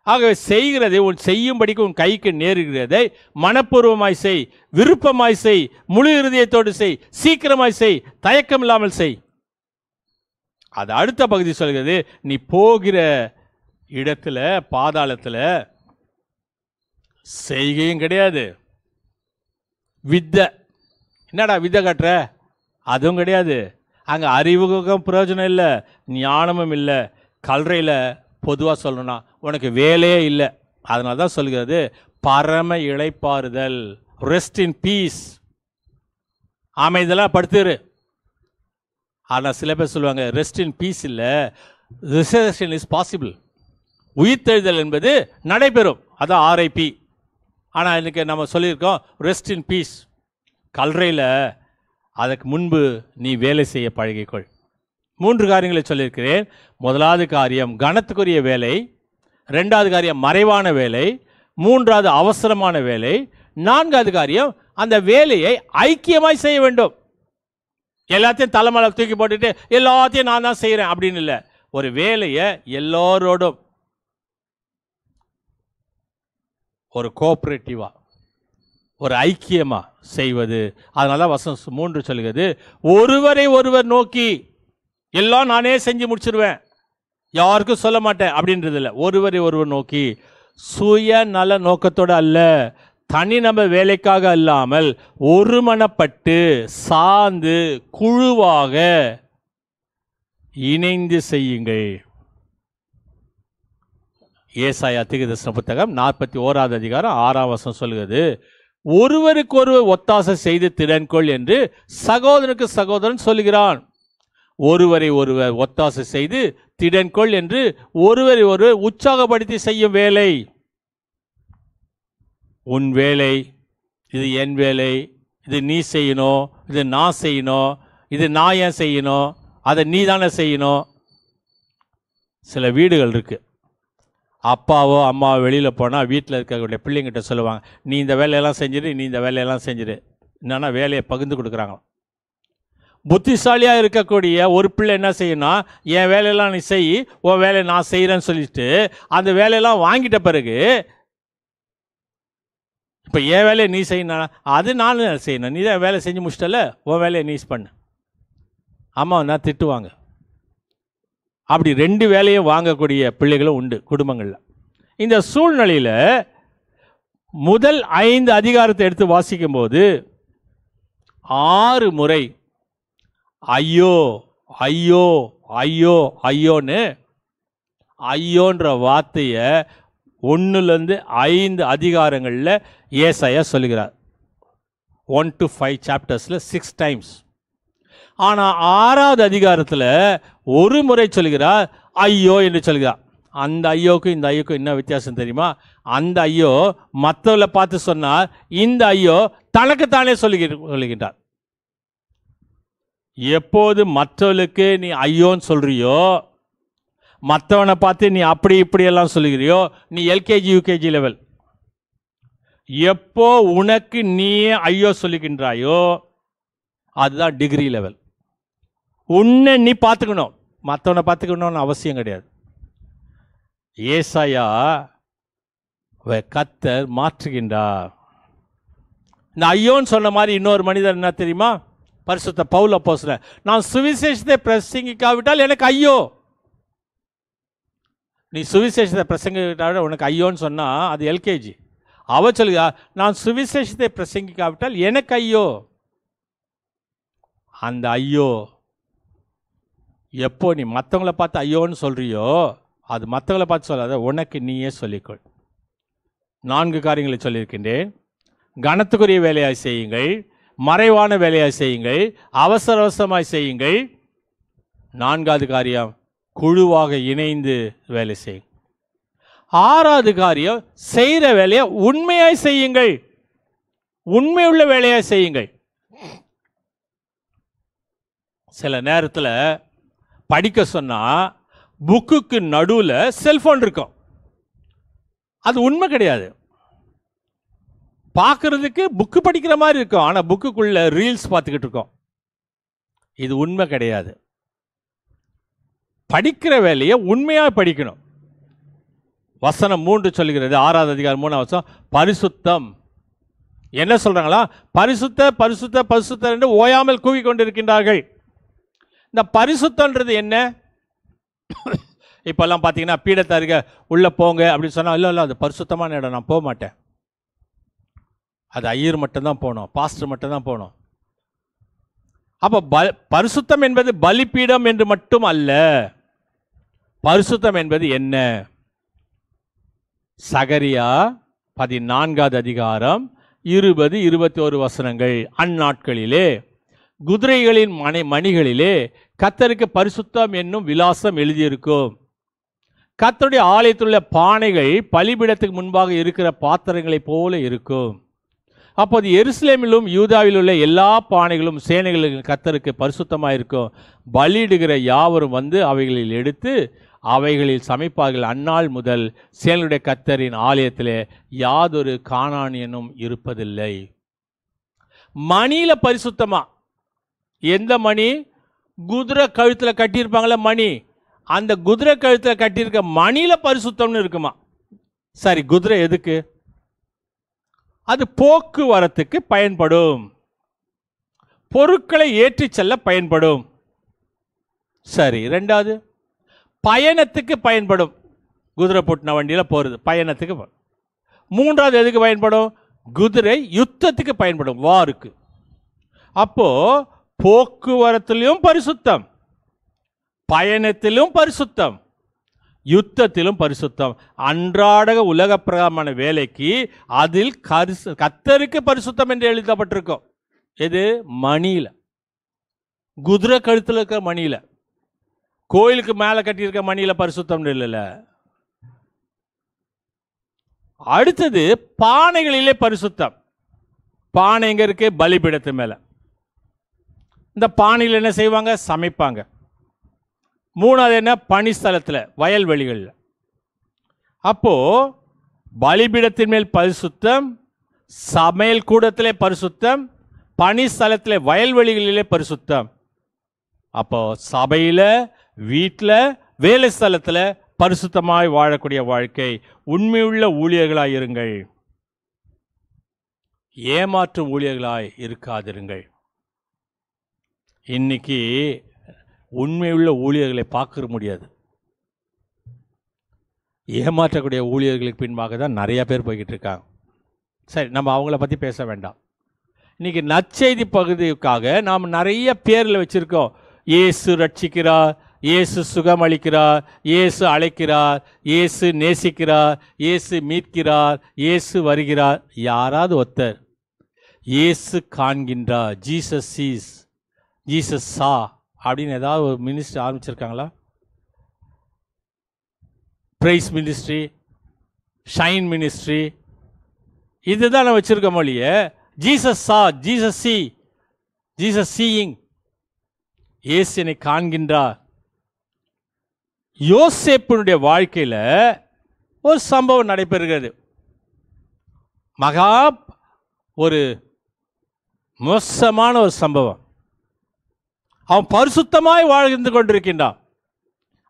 ஆகவே செய்கிறதை உன் செய்யும்படிக்கு உன் கைக்கு நேருகிறதை மனப்பூர்வமாய் செய், விருப்பமாய் செய், முழு இருதயத்தோடு செய், சீக்கிரமாய் செய், தயக்கம் இல்லாமல் செய். அது அடுத்த பகுதி சொல்கிறது, நீ போகிற இடத்துல பாதாளத்துல செய்கையும் கிடையாது, வித்தை. என்னடா வித்தை காட்டுற? அதுவும் கிடையாது. அங்கே அறிவுக்கும் பிரயோஜனம் இல்லை, ஞானமும் இல்லை. கல்றையில் பொதுவாக சொல்லணும்னா உனக்கு வேலையே இல்லை. அதனால தான் சொல்கிறது பரம இளைப்பாறுதல், ரெஸ்ட் இன் பீஸ். இதெல்லாம் படுத்துரு. ஆனால் சில பேர் சொல்லுவாங்க ரெஸ்ட் இன் பீஸ் இல்லை, ரிசர்வேஷன் இஸ் பாசிபிள். உயிர்த்தெழுதல் என்பது நடைபெறும், அதான் ஆர்ஐபி. ஆனால் இன்றைக்கி நம்ம சொல்லியிருக்கோம் ரெஸ்ட் இன் பீஸ். கல்றையில் அதற்கு முன்பு நீ வேலை செய்ய பழகிக்கொள். 3 காரியங்களை சொல்லியிருக்கிறேன். முதலாவது காரியம் கனத்துக்குரிய வேலை, 2வது காரியம் மறைவான வேலை, 3வது அவசரமான வேலை, 4வது காரியம் அந்த வேலையை ஐக்கியமாய் செய்ய வேண்டும். எல்லாத்தையும் தலைமலை தூக்கி போட்டுட்டு எல்லாத்தையும் நான் தான் செய்கிறேன் அப்படின்னு இல்லை. ஒரு வேலையை எல்லோரோடும் ஒரு கோஆப்ரேட்டிவா, ஒரு ஐக்கியமா செய்வது. அதனால வசனம் 3 சொல்லுகிறது, ஒருவரை ஒருவர் நோக்கி. எல்லாம் நானே செஞ்சு முடிச்சிருவேன், யாருக்கும் சொல்ல மாட்டேன் அப்படின்றது இல்லை. ஒருவரை ஒருவர் நோக்கி, சுய நல நோக்கத்தோடு அல்ல, தனி நம்ம வேலைக்காக அல்லாமல் ஒருமனப்பட்டு சார்ந்து குழுவாக இணைந்து செய்யுங்கள். ஏசாயா தீர்க்கதரிசன புத்தகம் 41வது அதிகாரம் 6ஆம் வசனம் சொல்கிறது, ஒருவருக்கு ஒருவர் ஒத்தாசை செய்து திறன்கொள் என்று சகோதரனுக்கு சகோதரன் சொல்கிறான். ஒருவரை ஒருவர் ஒத்தாசை செய்து திடன்கொள் என்று ஒருவரை ஒருவர் உற்சாகப்படுத்தி செய்யும் வேலை. உன் வேலை, இது என் வேலை, இது நீ செய்யணும், இது நான் செய்யணும், இது நான் ஏன் செய்யணும், அதை நீ தானே செய்யணும். சில வீடுகள் இருக்கு, அப்பாவோ அம்மாவோ வெளியில் போனால் வீட்டில் இருக்கக்கூடிய பிள்ளைங்கிட்ட சொல்லுவாங்க, நீ இந்த வேலையெல்லாம் செஞ்சிரு, நீ இந்த வேலையெல்லாம் செஞ்சிரு. என்னன்னா வேலையை பகிர்ந்து கொடுக்குறாங்க. புத்திசாலியாக இருக்கக்கூடிய ஒரு பிள்ளை என்ன செய்யணும், என் வேலையெல்லாம் நீ செய், உன் வேலையை நான் செய்கிறேன்னு சொல்லிட்டு அந்த வேலையெல்லாம் வாங்கிட்ட பிறகு இப்போ என் வேலையை நீ செய்யணும், அது நானும் செய்யணும், நீ தான் வேலை செஞ்சு முடிச்சிட்டல, உன் வேலையை நீ பண்ணு. அம்மா நான் திட்டுவாங்க. அப்படி 2 வேலையும் வாங்கக்கூடிய பிள்ளைகளும் உண்டு குடும்பங்களில். இந்த சூழ்நிலையில் முதல் 5 அதிகாரத்தை எடுத்து வாசிக்கும் போது 6 முறை ஐயோ ஐயோ ஐயோ ஐயோன்னு, ஐயோன்ற வார்த்தையை 1லேருந்து 5 அதிகாரங்களில் ஏசாயா சொல்லுகிறார். 1 to 5 சாப்டர்ஸில் 6 டைம்ஸ். ஆனால் 6வது அதிகாரத்தில் ஒரு முறை சொல்கிறார் ஐயோ என்று சொல்கிறார். அந்த ஐயோக்கும் இந்த ஐயோக்கும் என்ன வித்தியாசம் தெரியுமா? அந்த ஐயோ மற்றவர்களை பார்த்து சொன்னார், இந்த ஐயோ தனக்குத்தானே சொல்லுகின்றார். எப்போது மற்றவர்களுக்கு நீ ஐயோன்னு சொல்றியோ, மற்றவனை பார்த்து நீ அப்படி இப்படியெல்லாம் சொல்லுகிறியோ, நீ எல்கேஜி யூகேஜி லெவல். எப்போ உனக்கு நீயே ஐயோ சொல்லுகின்றாயோ அதுதான் டிகிரி லெவல். உன்னை நீ பார்த்துக்கணும், மற்றவனை பார்த்துக்கணும்னு அவசியம் கிடையாது. ஏசாயா கர்த்தர் மாற்றுகின்றார். இந்த ஐயோன்னு சொன்ன மாதிரி இன்னொரு மனிதர் என்ன தெரியுமா? பரிசுத்த பவுல் அப்போஸ்தலன், நான் சுவிசேஷத்தை பிரசங்கிக்காவிட்டால் எனக்கு ஐயோ. நீ சுவிசேஷத்தை பிரசங்கிக்காவிட்டால் உனக்கு ஐயோன்னு சொன்னா அது எல்கேஜி. அவ சொல்லுங்க, நான் சுவிசேஷத்தை பிரசங்கிக்காவிட்டால் எனக்கு ஐயோ. அந்த ஐயோ எப்போ நீ மற்றவங்களை பார்த்து ஐயோன்னு சொல்றியோ, அது மற்றவங்களை பார்த்து சொல்லாத, உனக்கு நீயே சொல்லிக்கொள். 4 காரியங்களை சொல்லியிருக்கின்றேன். கனத்துக்குரிய வேலையாய் செய்யுங்கள், மறைவான வேலையாய் செய்யுங்கள், அவசர அவசரமாய் செய்யுங்கள். 4வது காரியம் குழுவாக இணைந்து வேலை செய்யுங்கள். 6வது காரியம் செய்கிற வேலையை உண்மையாய் செய்யுங்கள், உண்மையுள்ள வேலையாய் செய்யுங்கள். சில நேரத்தில் படிக்க சொன்னால் புக்குக்கு நடுவில் செல்ஃபோன் இருக்கும். அது உண்மை கிடையாது. பார்க்கறதுக்கு புக்கு படிக்கிற மாதிரி இருக்கும், ஆனால் புக்குக்குள்ள ரீல்ஸ் பார்த்துக்கிட்டு இருக்கோம். இது உண்மை கிடையாது. படிக்கிற வேலையை உண்மையாக படிக்கணும். வசனம் 3 சொல்லுகிறது, 6வது அதிகாரம் 3வது வசனம், பரிசுத்தம். என்ன சொல்றாங்களா? பரிசுத்த பரிசுத்த பரிசுத்தர் என்று ஓயாமல் கூவி கொண்டிருக்கின்றார்கள். இந்த பரிசுத்தன்றது என்ன? இப்பெல்லாம் பார்த்தீங்கன்னா பீடத்தை அருக உள்ளே போங்க அப்படின்னு சொன்னால், இல்லை அது பரிசுத்தமான இடம், நான் போக மாட்டேன், அது ஐயர் மட்டும்தான் போகணும், பாஸ்டர் மட்டும்தான் போகணும். அப்போ பரிசுத்தம் என்பது பலிப்பீடம் என்று மட்டும் அல்ல. பரிசுத்தம் என்பது என்ன? சகரியா 14வது அதிகாரம் 20, 21 வசனங்கள். அந்நாட்களிலே குதிரைகளின் மணிகளிலே கர்த்தருக்கு பரிசுத்தம் என்னும் விலாசம் எழுதியிருக்கும். கர்த்தருடைய ஆலயத்திலுள்ள பானைகள் பலிபீடத்துக்கு முன்பாக இருக்கிற பாத்திரங்களைப் போல இருக்கும். அப்போது எருசலேமிலும் யூதாவில் உள்ள எல்லா பானைகளும் சேனைகளுக்கு கர்த்தருக்கு பரிசுத்தமாக இருக்கும். பலியிடுகிற யாவரும் வந்து அவைகளில் எடுத்து அவைகளில் சமைப்பார்கள். அந்நாள் முதல் சேனையுடைய கர்த்தரின் ஆலயத்திலே யாதொரு கானானியனும் இருப்பதில்லை. மணியில பரிசுத்தமா? எந்த மணி? குதிரை கழுத்தில் கட்டியிருப்பாங்களே மணி, அந்த குதிரை கழுத்தில் கட்டியிருக்க மணியில பரிசுத்தம்னு இருக்குமா? சரி, குதிரை எதுக்கு? அது போக்குவரத்துக்கு பயன்படும், பொருட்களை ஏற்றி செல்ல பயன்படும். சரி, ரெண்டாவது பயணத்துக்கு பயன்படும். குதிரை பூட்டின வண்டியில் போகிறது பயணத்துக்கு. மூன்றாவது எதுக்கு பயன்படும்? குதிரை யுத்தத்துக்கு பயன்படும், வாருக்கு. அப்போ போக்குவரத்திலும் பரிசுத்தம், பயணத்திலும் பரிசுத்தம், யுத்தத்திலும் பரிசுத்தம். அன்றாட உலக பிரகாரமான வேலைக்கு அதில் கர்த்தருக்கு பரிசுத்தம் என்று எழுதப்பட்டிருக்கும். எது? மணியில, குதிரை கழுத்தில் இருக்கிற மணியில. கோயிலுக்கு மேலே கட்டியிருக்க மணியில பரிசுத்தம் இல்லைல்ல. அடுத்தது பானைகளிலே பரிசுத்தம். பானை எங்க இருக்கு? பலிபீடத்து மேல. இந்த பானையில் என்ன செய்வாங்க? சமைப்பாங்க. மூணாவது என்ன? பணிஸ்தலத்தில், வயல்வெளிகளில். அப்போ பலிபீடத்தின் மேல் பரிசுத்தம், சமையல் கூடத்திலே பரிசுத்தம், பணிஸ்தலத்திலே வயல்வெளிகளிலே பரிசுத்தம். அப்போ சபையில், வீட்டில், வேலை ஸ்தலத்தில் பரிசுத்தமாய் வாழக்கூடிய வாழ்க்கை. உண்மையுள்ள ஊழியர்களாய் இருங்கள், ஏமாற்றும் ஊழியர்களாய் இருக்காதிருங்கள். இன்னைக்கு உண்மையுள்ள ஊழியர்களை பார்க்க முடியாது. ஏமாற்றக்கூடிய ஊழியர்களுக்கு பின்பாக தான் நிறைய பேர் போய்கிட்டு இருக்காங்க. சரி, நம்ம அவங்கள பற்றி பேச வேண்டாம். இன்னைக்கு நற்செய்தி பகுதிக்காக நாம் நிறைய பேரில் வச்சுருக்கோம். இயேசு ரட்சிக்கிறார், இயேசு சுகமளிக்கிறார், இயேசு அழைக்கிறார், இயேசு நேசிக்கிறார், இயேசு மீட்கிறார், இயேசு வருகிறார். யாராவது ஒருத்தர் இயேசு காண்கின்றார், ஜீசஸ் சீஸ், ஜீசஸ் சா அப்படின்னு ஏதாவது ஒரு மினிஸ்ட்ரி ஆரம்பிச்சிருக்காங்களா? பிரைஸ் மினிஸ்ட்ரி, ஷைன் மினிஸ்ட்ரி, இதுதான் நான் வச்சிருக்க மொழிய. ஜீசஸ் சா, ஜீசஸ் சி, ஜீசஸ் சீயிங், இயேசு என்னை காண்கின்றார். யோசேப்பினுடைய வாழ்க்கையில் ஒரு சம்பவம் நடைபெறுகிறது. மகா ஒரு மோசமான ஒரு சம்பவம். அவன் பரிசுத்தமாய் வாழ்ந்து கொண்டிருக்கின்றான்,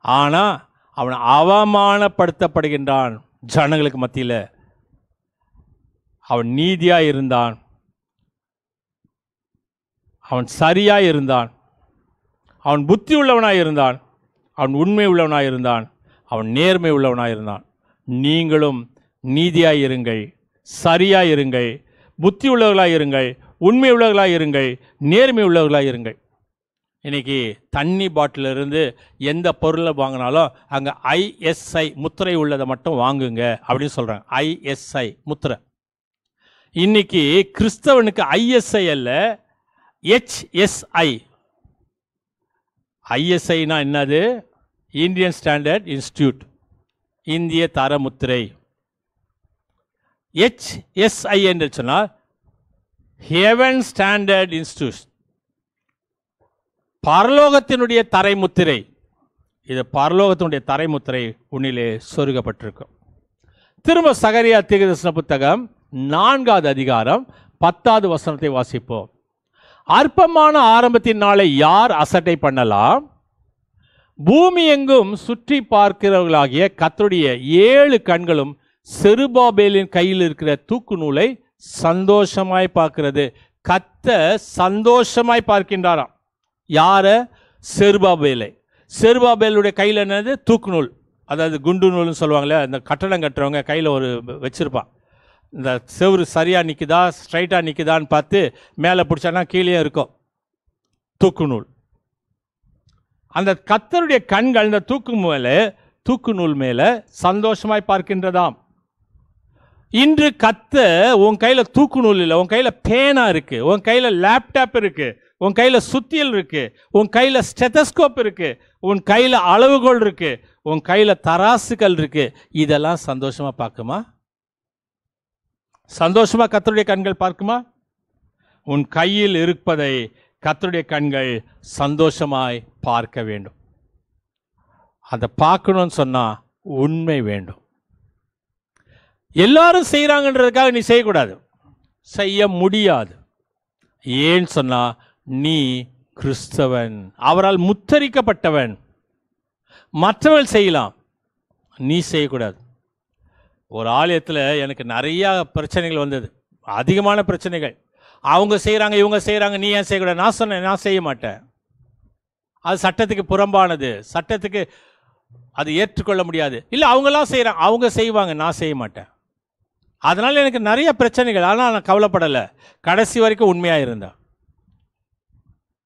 ஆனால் அவன் அவமானப்படுத்தப்படுகின்றான் ஜனங்களுக்கு மத்தியில். அவன் நீதியாய் இருந்தான், அவன் சரியாய் இருந்தான், அவன் புத்தி உள்ளவனாய் இருந்தான், அவன் உண்மை உள்ளவனாய் இருந்தான், அவன் நேர்மை உள்ளவனாய் இருந்தான். நீங்களும் நீதியாய் இருங்கள், சரியாய் இருங்கள், புத்தி உள்ளவர்களாய் இருங்கள், உண்மை உள்ளவர்களாய் இருங்கள், நேர்மை உள்ளவர்களாய் இருங்கள். இன்னைக்கு தண்ணி பாட்டிலிருந்து எந்த பொருளை வாங்கினாலும் அங்கே ISI முத்திரை உள்ளதை மட்டும் வாங்குங்க அப்படின்னு சொல்கிறாங்க. ISI முத்திரை. இன்னைக்கு கிறிஸ்தவனுக்கு ISI அல்ல, HSI. ISIனா என்னது? இந்தியன் ஸ்டாண்டர்ட் இன்ஸ்டிடியூட், இந்திய தர முத்திரை. HSI என்று சொன்னால் ஹெவன் ஸ்டாண்டர்ட் இன்ஸ்டிடியூட், பரலோகத்தினுடைய தரைமுத்திரை. இது பரலோகத்தினுடைய தரைமுத்திரை உன்னிலே சொருகப்பட்டிருக்கும். திரும்ப சகரியா தீர்க்கதரிசன புத்தகம் 4வது அதிகாரம் 10வது வசனத்தை வாசிப்போம். அற்பமான ஆரம்பத்தின் நாளை யார் அசட்டை பண்ணலாம்? பூமி எங்கும் சுற்றி பார்க்கிறவர்களாகிய கர்த்தருடைய 7 கண்களும் செருபாபேலின் கையில் இருக்கிற தூக்கு நூலை சந்தோஷமாய் பார்க்கிறது. கர்த்தர் சந்தோஷமாய் பார்க்கின்றாராம். யார? செருபாபேலை. செருபாபேலுடைய கையில் என்னது? தூக்கு நூல், அதாவது குண்டு நூல்னு சொல்லுவாங்களே, அந்த கட்டடம் கட்டுறவங்க கையில் ஒரு வச்சுருப்பான். இந்த செவுறு சரியாக நிற்குதா ஸ்ட்ரைட்டாக நிற்குதான்னு பார்த்து மேலே பிடிச்சானா கீழே இருக்கும் தூக்கு நூல். அந்த கர்த்தருடைய கண்கள் இந்த தூக்கு நூல் மேலே சந்தோஷமாய் பார்க்கின்றதாம். இன்று கர்த்தர் உன் கையில் தூக்கு நூல் இல்லை, உன் கையில் பேனா இருக்கு, உன் கையில் லேப்டாப் இருக்கு, உன் கையில் சுத்தியல் இருக்கு, உன் கையில் ஸ்டெத்தஸ்கோப் இருக்கு, உன் கையில் அளவுகோல் இருக்கு, உன் கையில் தராசுகள் இருக்கு. இதெல்லாம் சந்தோஷமா பார்க்குமா? சந்தோஷமா கர்த்தருடைய கண்கள் பார்க்குமா? உன் கையில் இருப்பதை கர்த்தருடைய கண்கள் சந்தோஷமாய் பார்க்க வேண்டும். அதை பார்க்கணும்னு சொன்னா உண்மை வேண்டும். எல்லாரும் செய்கிறாங்கன்றதுக்காக நீ செய்யக்கூடாது, செய்ய முடியாது. ஏன்னு சொன்னா நீ கிறிஸ்தவன், அவரால் முத்தரிக்கப்பட்டவன். மற்றவர்கள் செய்யலாம், நீ செய்யக்கூடாது. ஒரு ஆலயத்தில் எனக்கு நிறையா பிரச்சனைகள் வந்தது, அதிகமான பிரச்சனைகள். அவங்க செய்கிறாங்க, இவங்க செய்கிறாங்க, நீ ஏன் செய்யக்கூடாது? நான் சொன்னேன், நான் செய்ய மாட்டேன். அது சட்டத்துக்கு புறம்பானது, சட்டத்துக்கு அது ஏற்றுக்கொள்ள முடியாது. இல்லை அவங்களாம் செய்கிறாங்க, அவங்க செய்வாங்க, நான் செய்ய மாட்டேன். அதனால் எனக்கு நிறைய பிரச்சனைகள். ஆனால் நான் கவலைப்படலை, கடைசி வரைக்கும் உண்மையாக இருந்தேன்.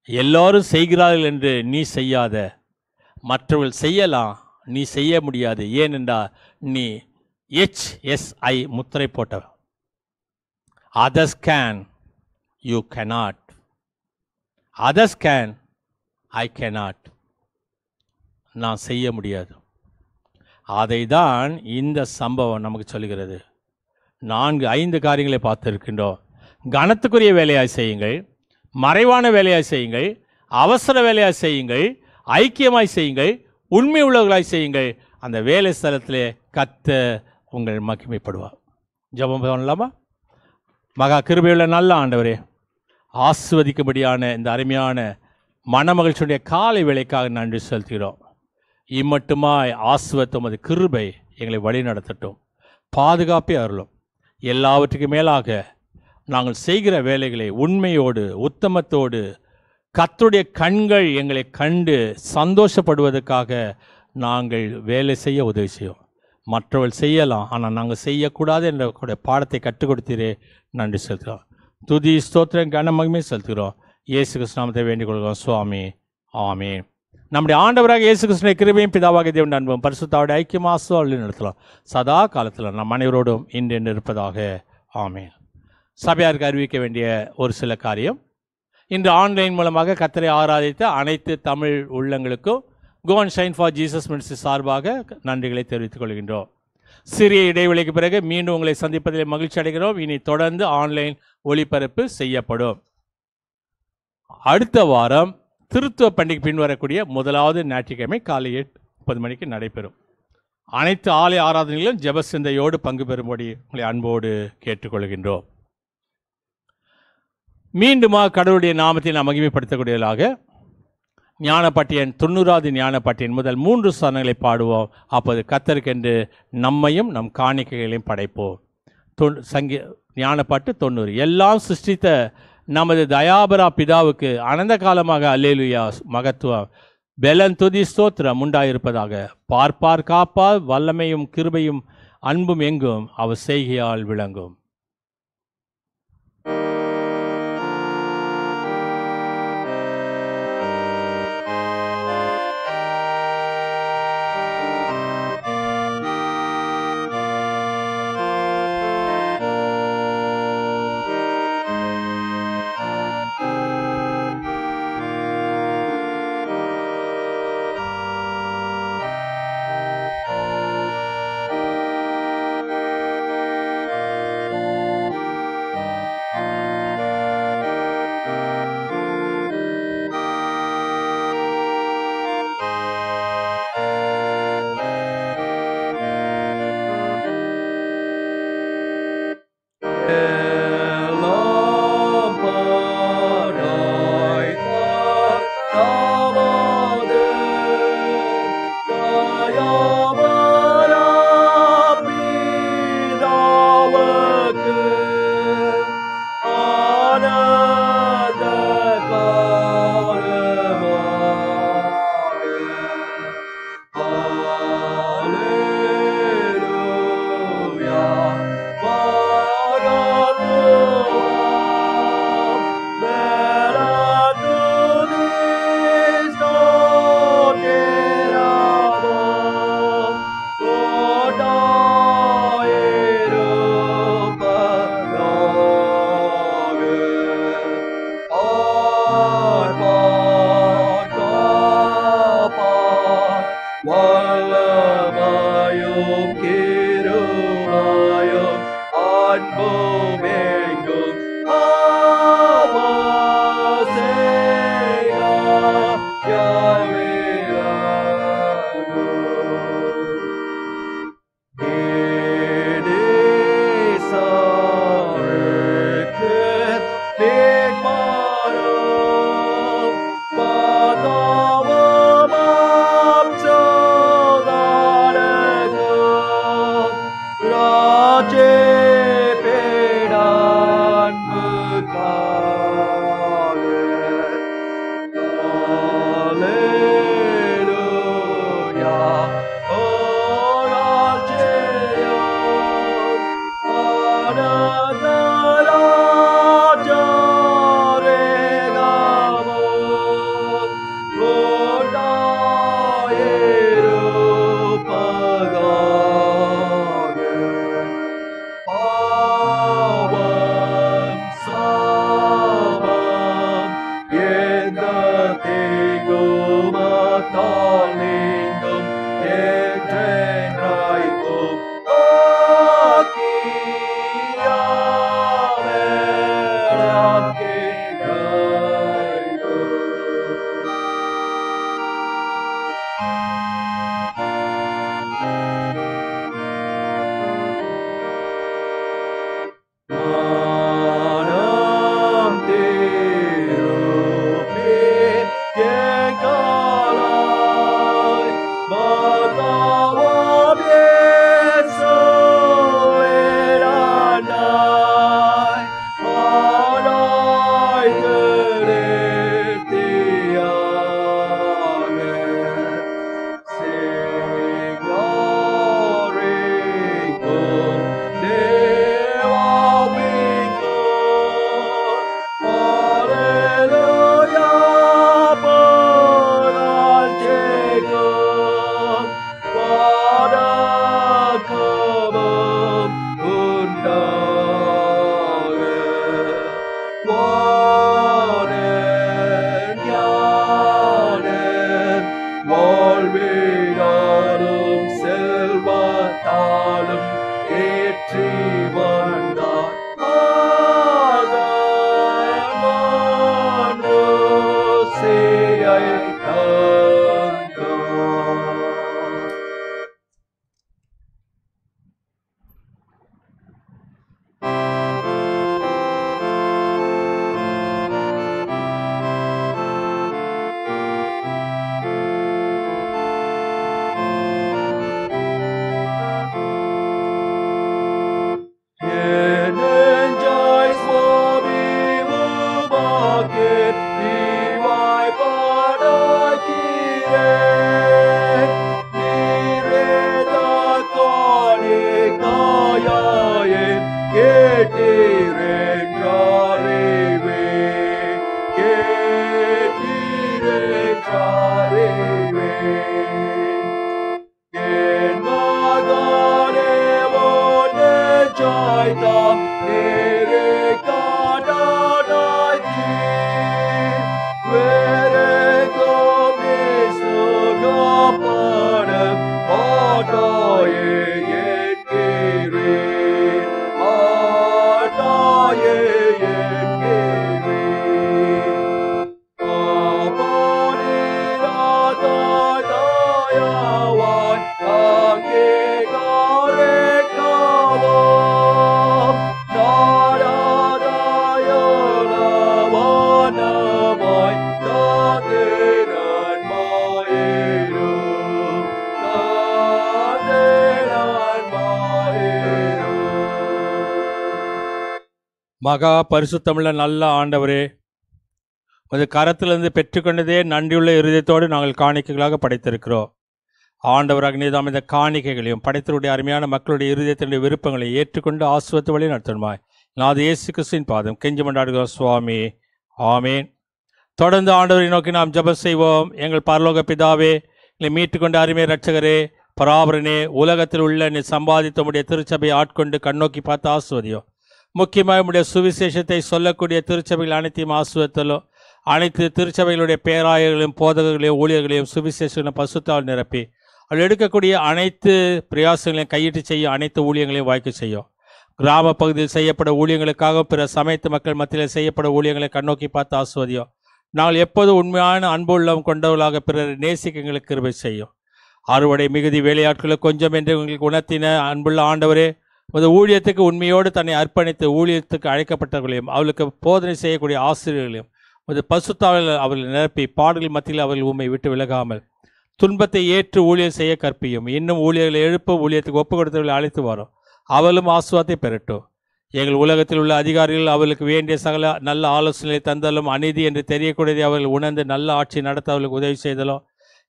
எல்லோரும் செய்கிறார்கள் என்று நீ செய்யாத. மற்றவர்கள் செய்யலாம், நீ செய்ய முடியாது. ஏனென்றால் நீ HSI முத்திரை போட்டவன். Others can, you cannot. Others can, I cannot. நான் செய்ய முடியாது. அதை தான் இந்த சம்பவம் நமக்கு சொல்லுகிறது. 4-5 காரியங்களை பார்த்திருக்கின்றோம். கனத்துக்குரிய வேலையாய் செய்யுங்கள், மறைவான வேலையாய் செய்யுங்கள், அவசர வேலையாய் செய்யுங்கள், ஐக்கியமாய் செய்யுங்கள், உண்மை உள்ளவர்களாய் செய்யுங்கள். அந்த வேலை ஸ்தலத்திலே கர்த்தர் உங்கள் மகிமைப்படுவார். ஜெபம் பண்ணலாமா? மகா கிருபையுள்ள நல்ல ஆண்டவரே, ஆசிர்வதிக்கும்படியான இந்த அருமையான மனமகிழ்ச்சியுடைய காலை வேளைக்காக நன்றி செலுத்துகிறோம். இம்மட்டுமாய் ஆசிர்வதித்த உமது கிருபை எங்களை வழி நடத்தட்டும், பாதுகாப்பே அருளும். எல்லாவற்றுக்கும் மேலாக நாங்கள் செய்கிற வேலைகளை உண்மையோடு உத்தமத்தோடு கர்த்தருடைய கண்கள் எங்களை கண்டு சந்தோஷப்படுவதற்காக நாங்கள் வேலை செய்ய உதவி செய்யும். மற்றவர்கள் செய்யலாம், ஆனால் நாங்கள் செய்யக்கூடாது என்ற பாடத்தை கற்றுக் கொடுத்தீரே, நன்றி செலுத்துகிறோம். துதி ஸ்தோத்திரம் கன மகிமை செலுத்துகிறோம். இயேசு கிறிஸ்து நாமத்தை வேண்டிக் கொள்கிறோம் சுவாமி, ஆமென். நம்முடைய ஆண்டவராக இயேசு கிறிஸ்துவின் கிருபையும் பிதாவாகிய தேவனுடைய அன்பும் பரிசுத்தாவுடைய ஐக்கியமாக வழி நடத்தலாம் சதா காலத்தில் நம் அனைவரோடும் இன்று இருப்பதாக, ஆமென். சபையாருக்கு அறிவிக்க வேண்டிய ஒரு சில காரியம். இன்று ஆன்லைன் மூலமாக கர்த்தரை ஆராதித்த அனைத்து தமிழ் உள்ளங்களுக்கும் go and shine for Jesus ministry சார்பாக நன்றிகளை தெரிவித்துக் கொள்கின்றோம். சிறிய இடைவெளிக்கு பிறகு மீண்டும் உங்களை சந்திப்பதில் மகிழ்ச்சி அடைகிறோம். இனி தொடர்ந்து ஆன்லைன் ஒளிபரப்பு செய்யப்படும். அடுத்த வாரம் திருத்துவ பண்டிகை பின்வரக்கூடிய முதலாவது ஞாயிற்றுக்கிழமை காலை 8:30 மணிக்கு நடைபெறும். அனைத்து ஆலய ஆராதனைகளிலும் ஜெப சிந்தையோடு பங்கு பெறும்படி உங்களை அன்போடு கேட்டுக்கொள்கின்றோம். மீண்டுமாக கடவுளுடைய நாமத்தை நாம் மகிமைப்படுத்தக்கூடியவர்களாக ஞானப்பாட்டியன் 90வது ஞானப்பாட்டியன் முதல் 3 சரணங்களை பாடுவோம். அப்போது கர்த்தருக்கென்று நம்மையும் நம் காணிக்கைகளையும் படைப்போம். ஞானப்பாட்டு 90. எல்லாம் சிருஷ்டித்த நமது தயாபரா பிதாவுக்கு அனந்த காலமாக அல்லேலுயா மகத்துவம் பெலன் துதி ஸ்தோத்திரம் உண்டாயிருப்பதாக. பார்ப்பார் காப்பால் வல்லமையும் கிருபையும் அன்பும் எங்கும் அவர் செய்கையால் விளங்கும். வல்லமையும் கிருபையும் அன்பும் எங்கும் ஆமாசையா நேசருக்கு நேர்மாறும் பாதாளமாம் சோதனைக்கும் மகா பரிசுத்தமுள்ள நல்ல ஆண்டவரே, உமது கரத்திலிருந்து பெற்றுக்கொண்டதே நன்றியுள்ள இருதயத்தோடு நாங்கள் காணிக்கைகளாக படைத்திருக்கிறோம். ஆண்டவராக நீதாம் இந்த காணிக்கைகளையும் படைத்தருடைய அருமையான மக்களுடைய இருதயத்தினுடைய விருப்பங்களை ஏற்றுக்கொண்டு ஆசுவத்து வழி நடத்தணுமாய் நான் இயேசு கிறிஸ்துவின் பாதம் கெஞ்சி மண்டாடுகிறோம் சுவாமி. ஆமேன். தொடர்ந்து ஆண்டவரை நோக்கி நாம் ஜெபம் செய்வோம். எங்கள் பரலோக பிதாவே, எங்களை மீட்டுக்கொண்ட அருமை இரட்சகரே, பராபரனே, உலகத்தில் உள்ள நீ சம்பாதித்த உடைய திருச்சபையை ஆட்கொண்டு கண்ணோக்கி பார்த்து ஆசுவதியும். முக்கியமாக உடைய சுவிசேஷத்தை சொல்லக்கூடிய திருச்சபைகள் அனைத்தையும் ஆசுவத்தலும், அனைத்து திருச்சபைகளுடைய பேராயர்களையும் போதகர்களையும் ஊழியர்களையும் சுவிசேஷங்களும் பசுத்தால் நிரப்பி அவள் எடுக்கக்கூடிய அனைத்து பிரயாசங்களையும் கையிட்டு செய்யும், அனைத்து ஊழியங்களையும் வாய்க்க செய்யும். கிராம பகுதியில் செய்யப்பட ஊழியங்களுக்காக பிற சமயத்து மக்கள் மத்தியில் செய்யப்பட ஊழியங்களை கண்ணோக்கி பார்த்து ஆசுவதியும். நாங்கள் எப்போது உண்மையான அன்பு உள்ளம் கொண்டவர்களாக பிறரை நேசிக்க எங்களுக்கு கிருபை செய்யும். அறுவடை மிகுதி வேலையாட்களை கொஞ்சம் என்று உங்களுக்கு உணர்த்தின அன்புள்ள ஆண்டவரே, உமது ஊழியத்துக்கு உண்மையோடு தன்னை அர்ப்பணித்து ஊழியத்துக்கு அழைக்கப்பட்டவர்களையும் அவர்களுக்கு போதனை செய்யக்கூடிய ஆசிரியர்களையும் உமது பசுத்தாவில் அவர்கள் நிரப்பி பாடல்கள் மத்தியில் அவர்கள் உண்மை விட்டு விலகாமல் துன்பத்தை ஏற்று ஊழியர் செய்ய கற்பியும். இன்னும் ஊழியர்களை எழுப்ப ஊழியத்துக்கு ஒப்பு கொடுத்தவர்களை அழைத்து வரும். அவளும் ஆசுவாதத்தை பெறட்டும். எங்கள் உலகத்தில் உள்ள அதிகாரிகள் அவர்களுக்கு வேண்டிய சகல நல்ல ஆலோசனைகளை தந்தாலும் அநீதி என்று தெரியக்கூடியதை அவர்கள் உணர்ந்து நல்ல ஆட்சி நடத்த அவர்களுக்கு உதவி செய்தலும்,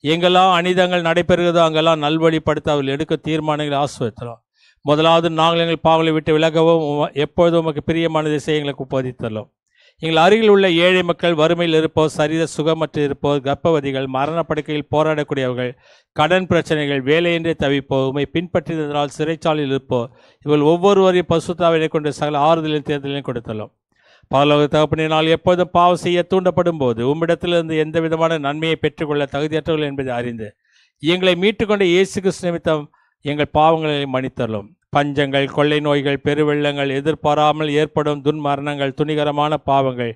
எங்கெல்லாம் அநீதங்கள் நடைபெறுகிறதோ அங்கெல்லாம் நல்வழிப்படுத்த அவர்கள் எடுக்க தீர்மானங்களை ஆசுவத்தலாம். முதலாவது நாங்கள் எங்கள் பாவங்களை விட்டு விலகவும் எப்பொழுதும் உமக்கு பிரியமானதை செய்ய எங்களுக்கு உபதித்தலும். எங்கள் அருகில் உள்ள ஏழை மக்கள், வறுமையில் இருப்போர், சரீர சுகமற்று இருப்போர், கர்ப்பவதிகள், மரணப்படுக்கையில் போராடக்கூடியவர்கள், கடன் பிரச்சனைகள், வேலையின்றி தவிப்போர், உம்மை பின்பற்றியதனால் சிறைச்சாலையில் இருப்போர், இவர்கள் ஒவ்வொருவரையும் பசுத்தாவினை கொண்டு சகல ஆறுதலின் தேர்தலையும் கொடுத்தலும். பரலோக தகப்பனினால் எப்போதும் பாவம் செய்ய தூண்டப்படும் போது உம்மிடத்திலிருந்து எந்த விதமான நன்மையை பெற்றுக்கொள்ள தகுதியற்றவர்கள் என்பதை அறிந்து எங்களை மீட்டுக்கொண்ட இயேசு கிறிஸ்து நிமித்தம் எங்கள் பாவங்களை மன்னித்தள்ளும். பஞ்சங்கள், கொள்ளை நோய்கள், பெருவெள்ளங்கள், எதிர்பாராமல் ஏற்படும் துன்மரணங்கள், துணிகரமான பாவங்கள்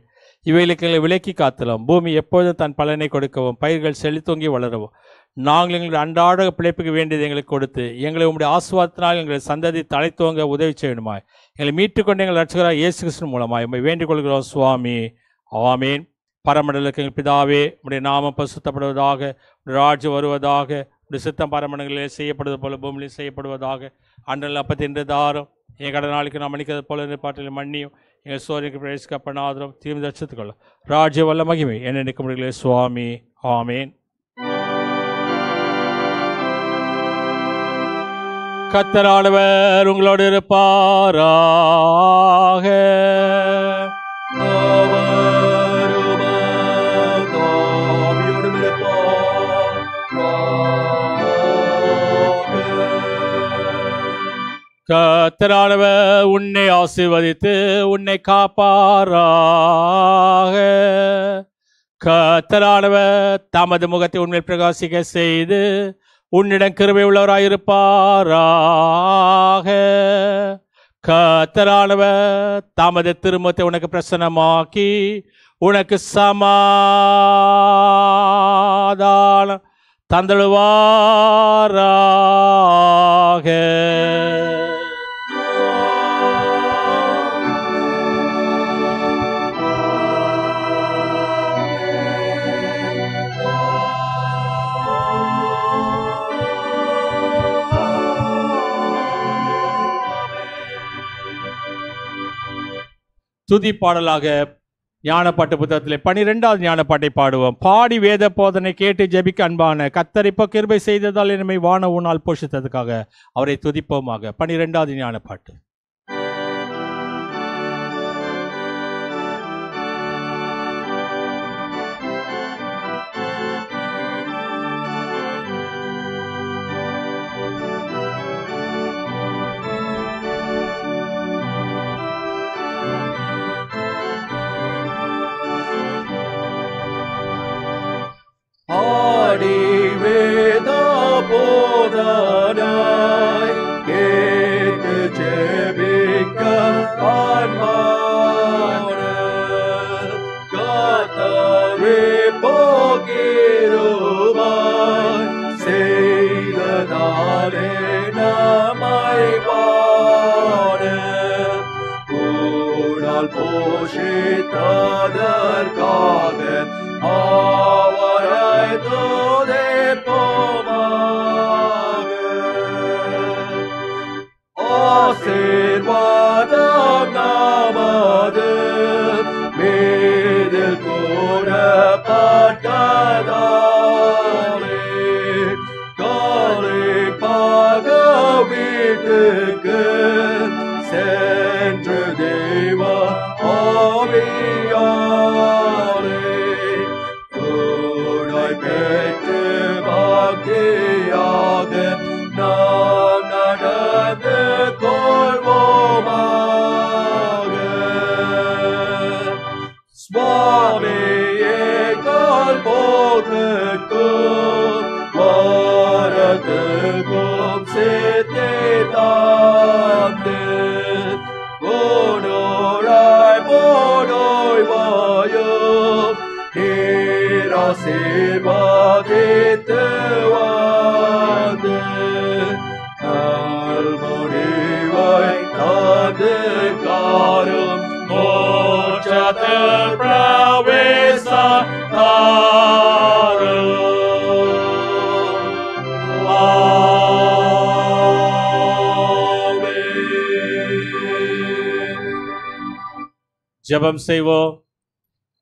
இவைகளுக்கு எங்களை விலக்கி காத்தலும். பூமி எப்பொழுதும் தன் பலனை கொடுக்கவும் பயிர்கள் செழித்தோங்கி வளரவும் நாங்கள் எங்களுடைய அன்றாட பிழைப்புக்கு வேண்டியது எங்களுக்கு கொடுத்து எங்களை உங்களுடைய ஆசீர்வாதத்தினால் எங்களை சந்ததி தலைத்துவங்க உதவி செய்யணுமாய் எங்களை மீட்டுக்கொண்டு எங்கள் ரட்சகராக இயேசு கிறிஸ்து மூலமாய் உம்மை வேண்டிக் கொள்கிறோம் சுவாமி. ஆமீன். பரமண்டலுக்கு எங்கள் பிதாவே, உம்முடைய நாமம் பரிசுத்தப்படுவதாக, உம்முடைய ராஜ்யம் வருவதாக, உடைய சித்தம் பரமண்டங்களில் செய்யப்படுவது போல பூமியிலும் செய்யப்படுவதாக. அன்றல் அப்பத்தி இன்று தாரும், என் கடனாளிக்கு நாம் மன்னிக்கிறது போல இந்த பாட்டில் மன்னியும், எங்கள் சோதனைக்கு பிரவேசிக்கப்படாதரும் தீர்வு தரிசித்துக்கொள்ளும். ராஜ்ய வல்ல மகிமை என்ன நிற்க முடியல சுவாமி. ஆமீன். கர்த்தரானவர் உங்களோடு இருப்பாராக. கர்த்தரானவர் உன்னை ஆசீர்வதித்து உன்னை காப்பாராக. கர்த்தரானவர் தமது முகத்தை உன்னை பிரகாசிக்க செய்து உன்னிடம் கிருபை உள்ளவராயிருப்பாராக. கர்த்தரானவர் தமது திருமுகத்தை உனக்கு பிரசன்னமாக்கி உனக்கு சமாதானம் தந்தழுவாராக. துதி பாடலாக ஞானப்பாட்டு புத்தகத்திலே 12வது ஞானப்பாட்டை பாடுவோம். பாடி வேத போதனை கேட்டு ஜெபிக்க அன்பான கத்தரிப்போ கிருபை செய்ததால் என்னை வான ஊனால் போஷித்ததுக்காக அவரை துதிப்போமாக. 12வது ஞானப்பாட்டு. ஆடி வேத போதனாய் கேட்டு ஜெபிக்க அன்பான கர்த்தரே போகிருபாய் செய்ததாலே நம்மை வாழ கூடால் போஷித்ததற்காக அவரை துதிப்போமாக. ஆசீர்வாதம் நமது மீதில் கூறப்பட்டதாலே களைப்பாக வீட்டுக்கு சென்று தேவ ஆவியாரே Kum sete tamde Bonorai bonoi vayum Hira silva ditevande Almonivai tade karum Mochatil pravesa tarum ஜெபம் செய்வோம்.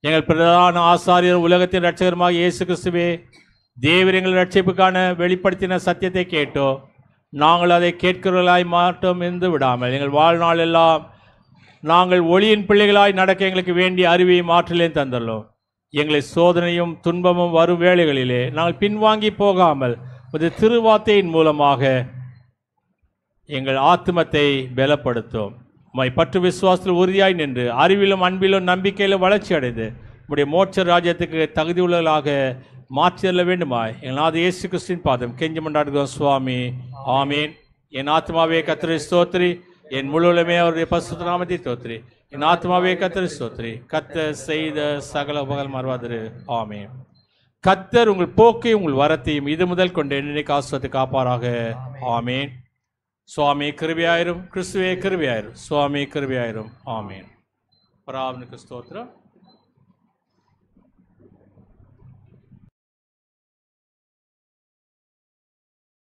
எங்கள் பிரதான ஆசாரியர் உலகத்தின் இரட்சகருமாக இயேசு கிறிஸ்துவே, தேவர் எங்கள் ரட்சிப்புக்கான வெளிப்படுத்தின சத்தியத்தை கேட்டோ நாங்கள் அதை கேட்கிறவர்களாய் மாற்றம் இருந்து விடாமல் எங்கள் வாழ்நாள் எல்லாம் நாங்கள் ஒளியின் பிள்ளைகளாய் நடக்க எங்களுக்கு வேண்டிய அறிவையும் ஆற்றலையும் தந்துள்ளோம். எங்களை சோதனையும் துன்பமும் வரும் வேளைகளிலே நாங்கள் பின்வாங்கி போகாமல் ஒரு திருவார்த்தையின் மூலமாக எங்கள் ஆத்துமத்தை பலப்படுத்தும். உம்மை பற்று விசுவாசத்தில் உறுதியாய் நின்று அறிவிலும் அன்பிலும் நம்பிக்கையிலும் வளர்ச்சி அடைந்து உம்முடைய மோட்ச ராஜ்யத்துக்கு தகுதியுள்ளவர்களாக மாற்றியல்ல வேண்டுமாய் எங்கள் நாத இயேசு கிறிஸ்துவின் பாதம் கெஞ்சி மன்றாடுகிறோம் சுவாமி. ஆமீன். என் ஆத்மாவே கர்த்தரை ஸ்தோத்திரி, என் முழுவதுமே அவருடைய பரிசுத்த நாமத்தை ஸ்தோத்திரி. என் ஆத்மாவே கர்த்தரை ஸ்தோத்திரி, கர்த்தர் செய்த சகல உபகாரம் மறவாதிரு. ஆமீன். கர்த்தர் உங்கள் போக்கை உங்கள் வரத்தையும் இது முதல் கொண்டு என்னைக்கு ஆசுவத்தை காப்பாராக. ஆமீன். சுவாமி கிருபையாயிரும், கிறிஸ்துவே கிருபையாயிரும், சுவாமி கிருபையாயிரும். ஆமீன். பராவனுக்கு ஸ்தோத்திரம்.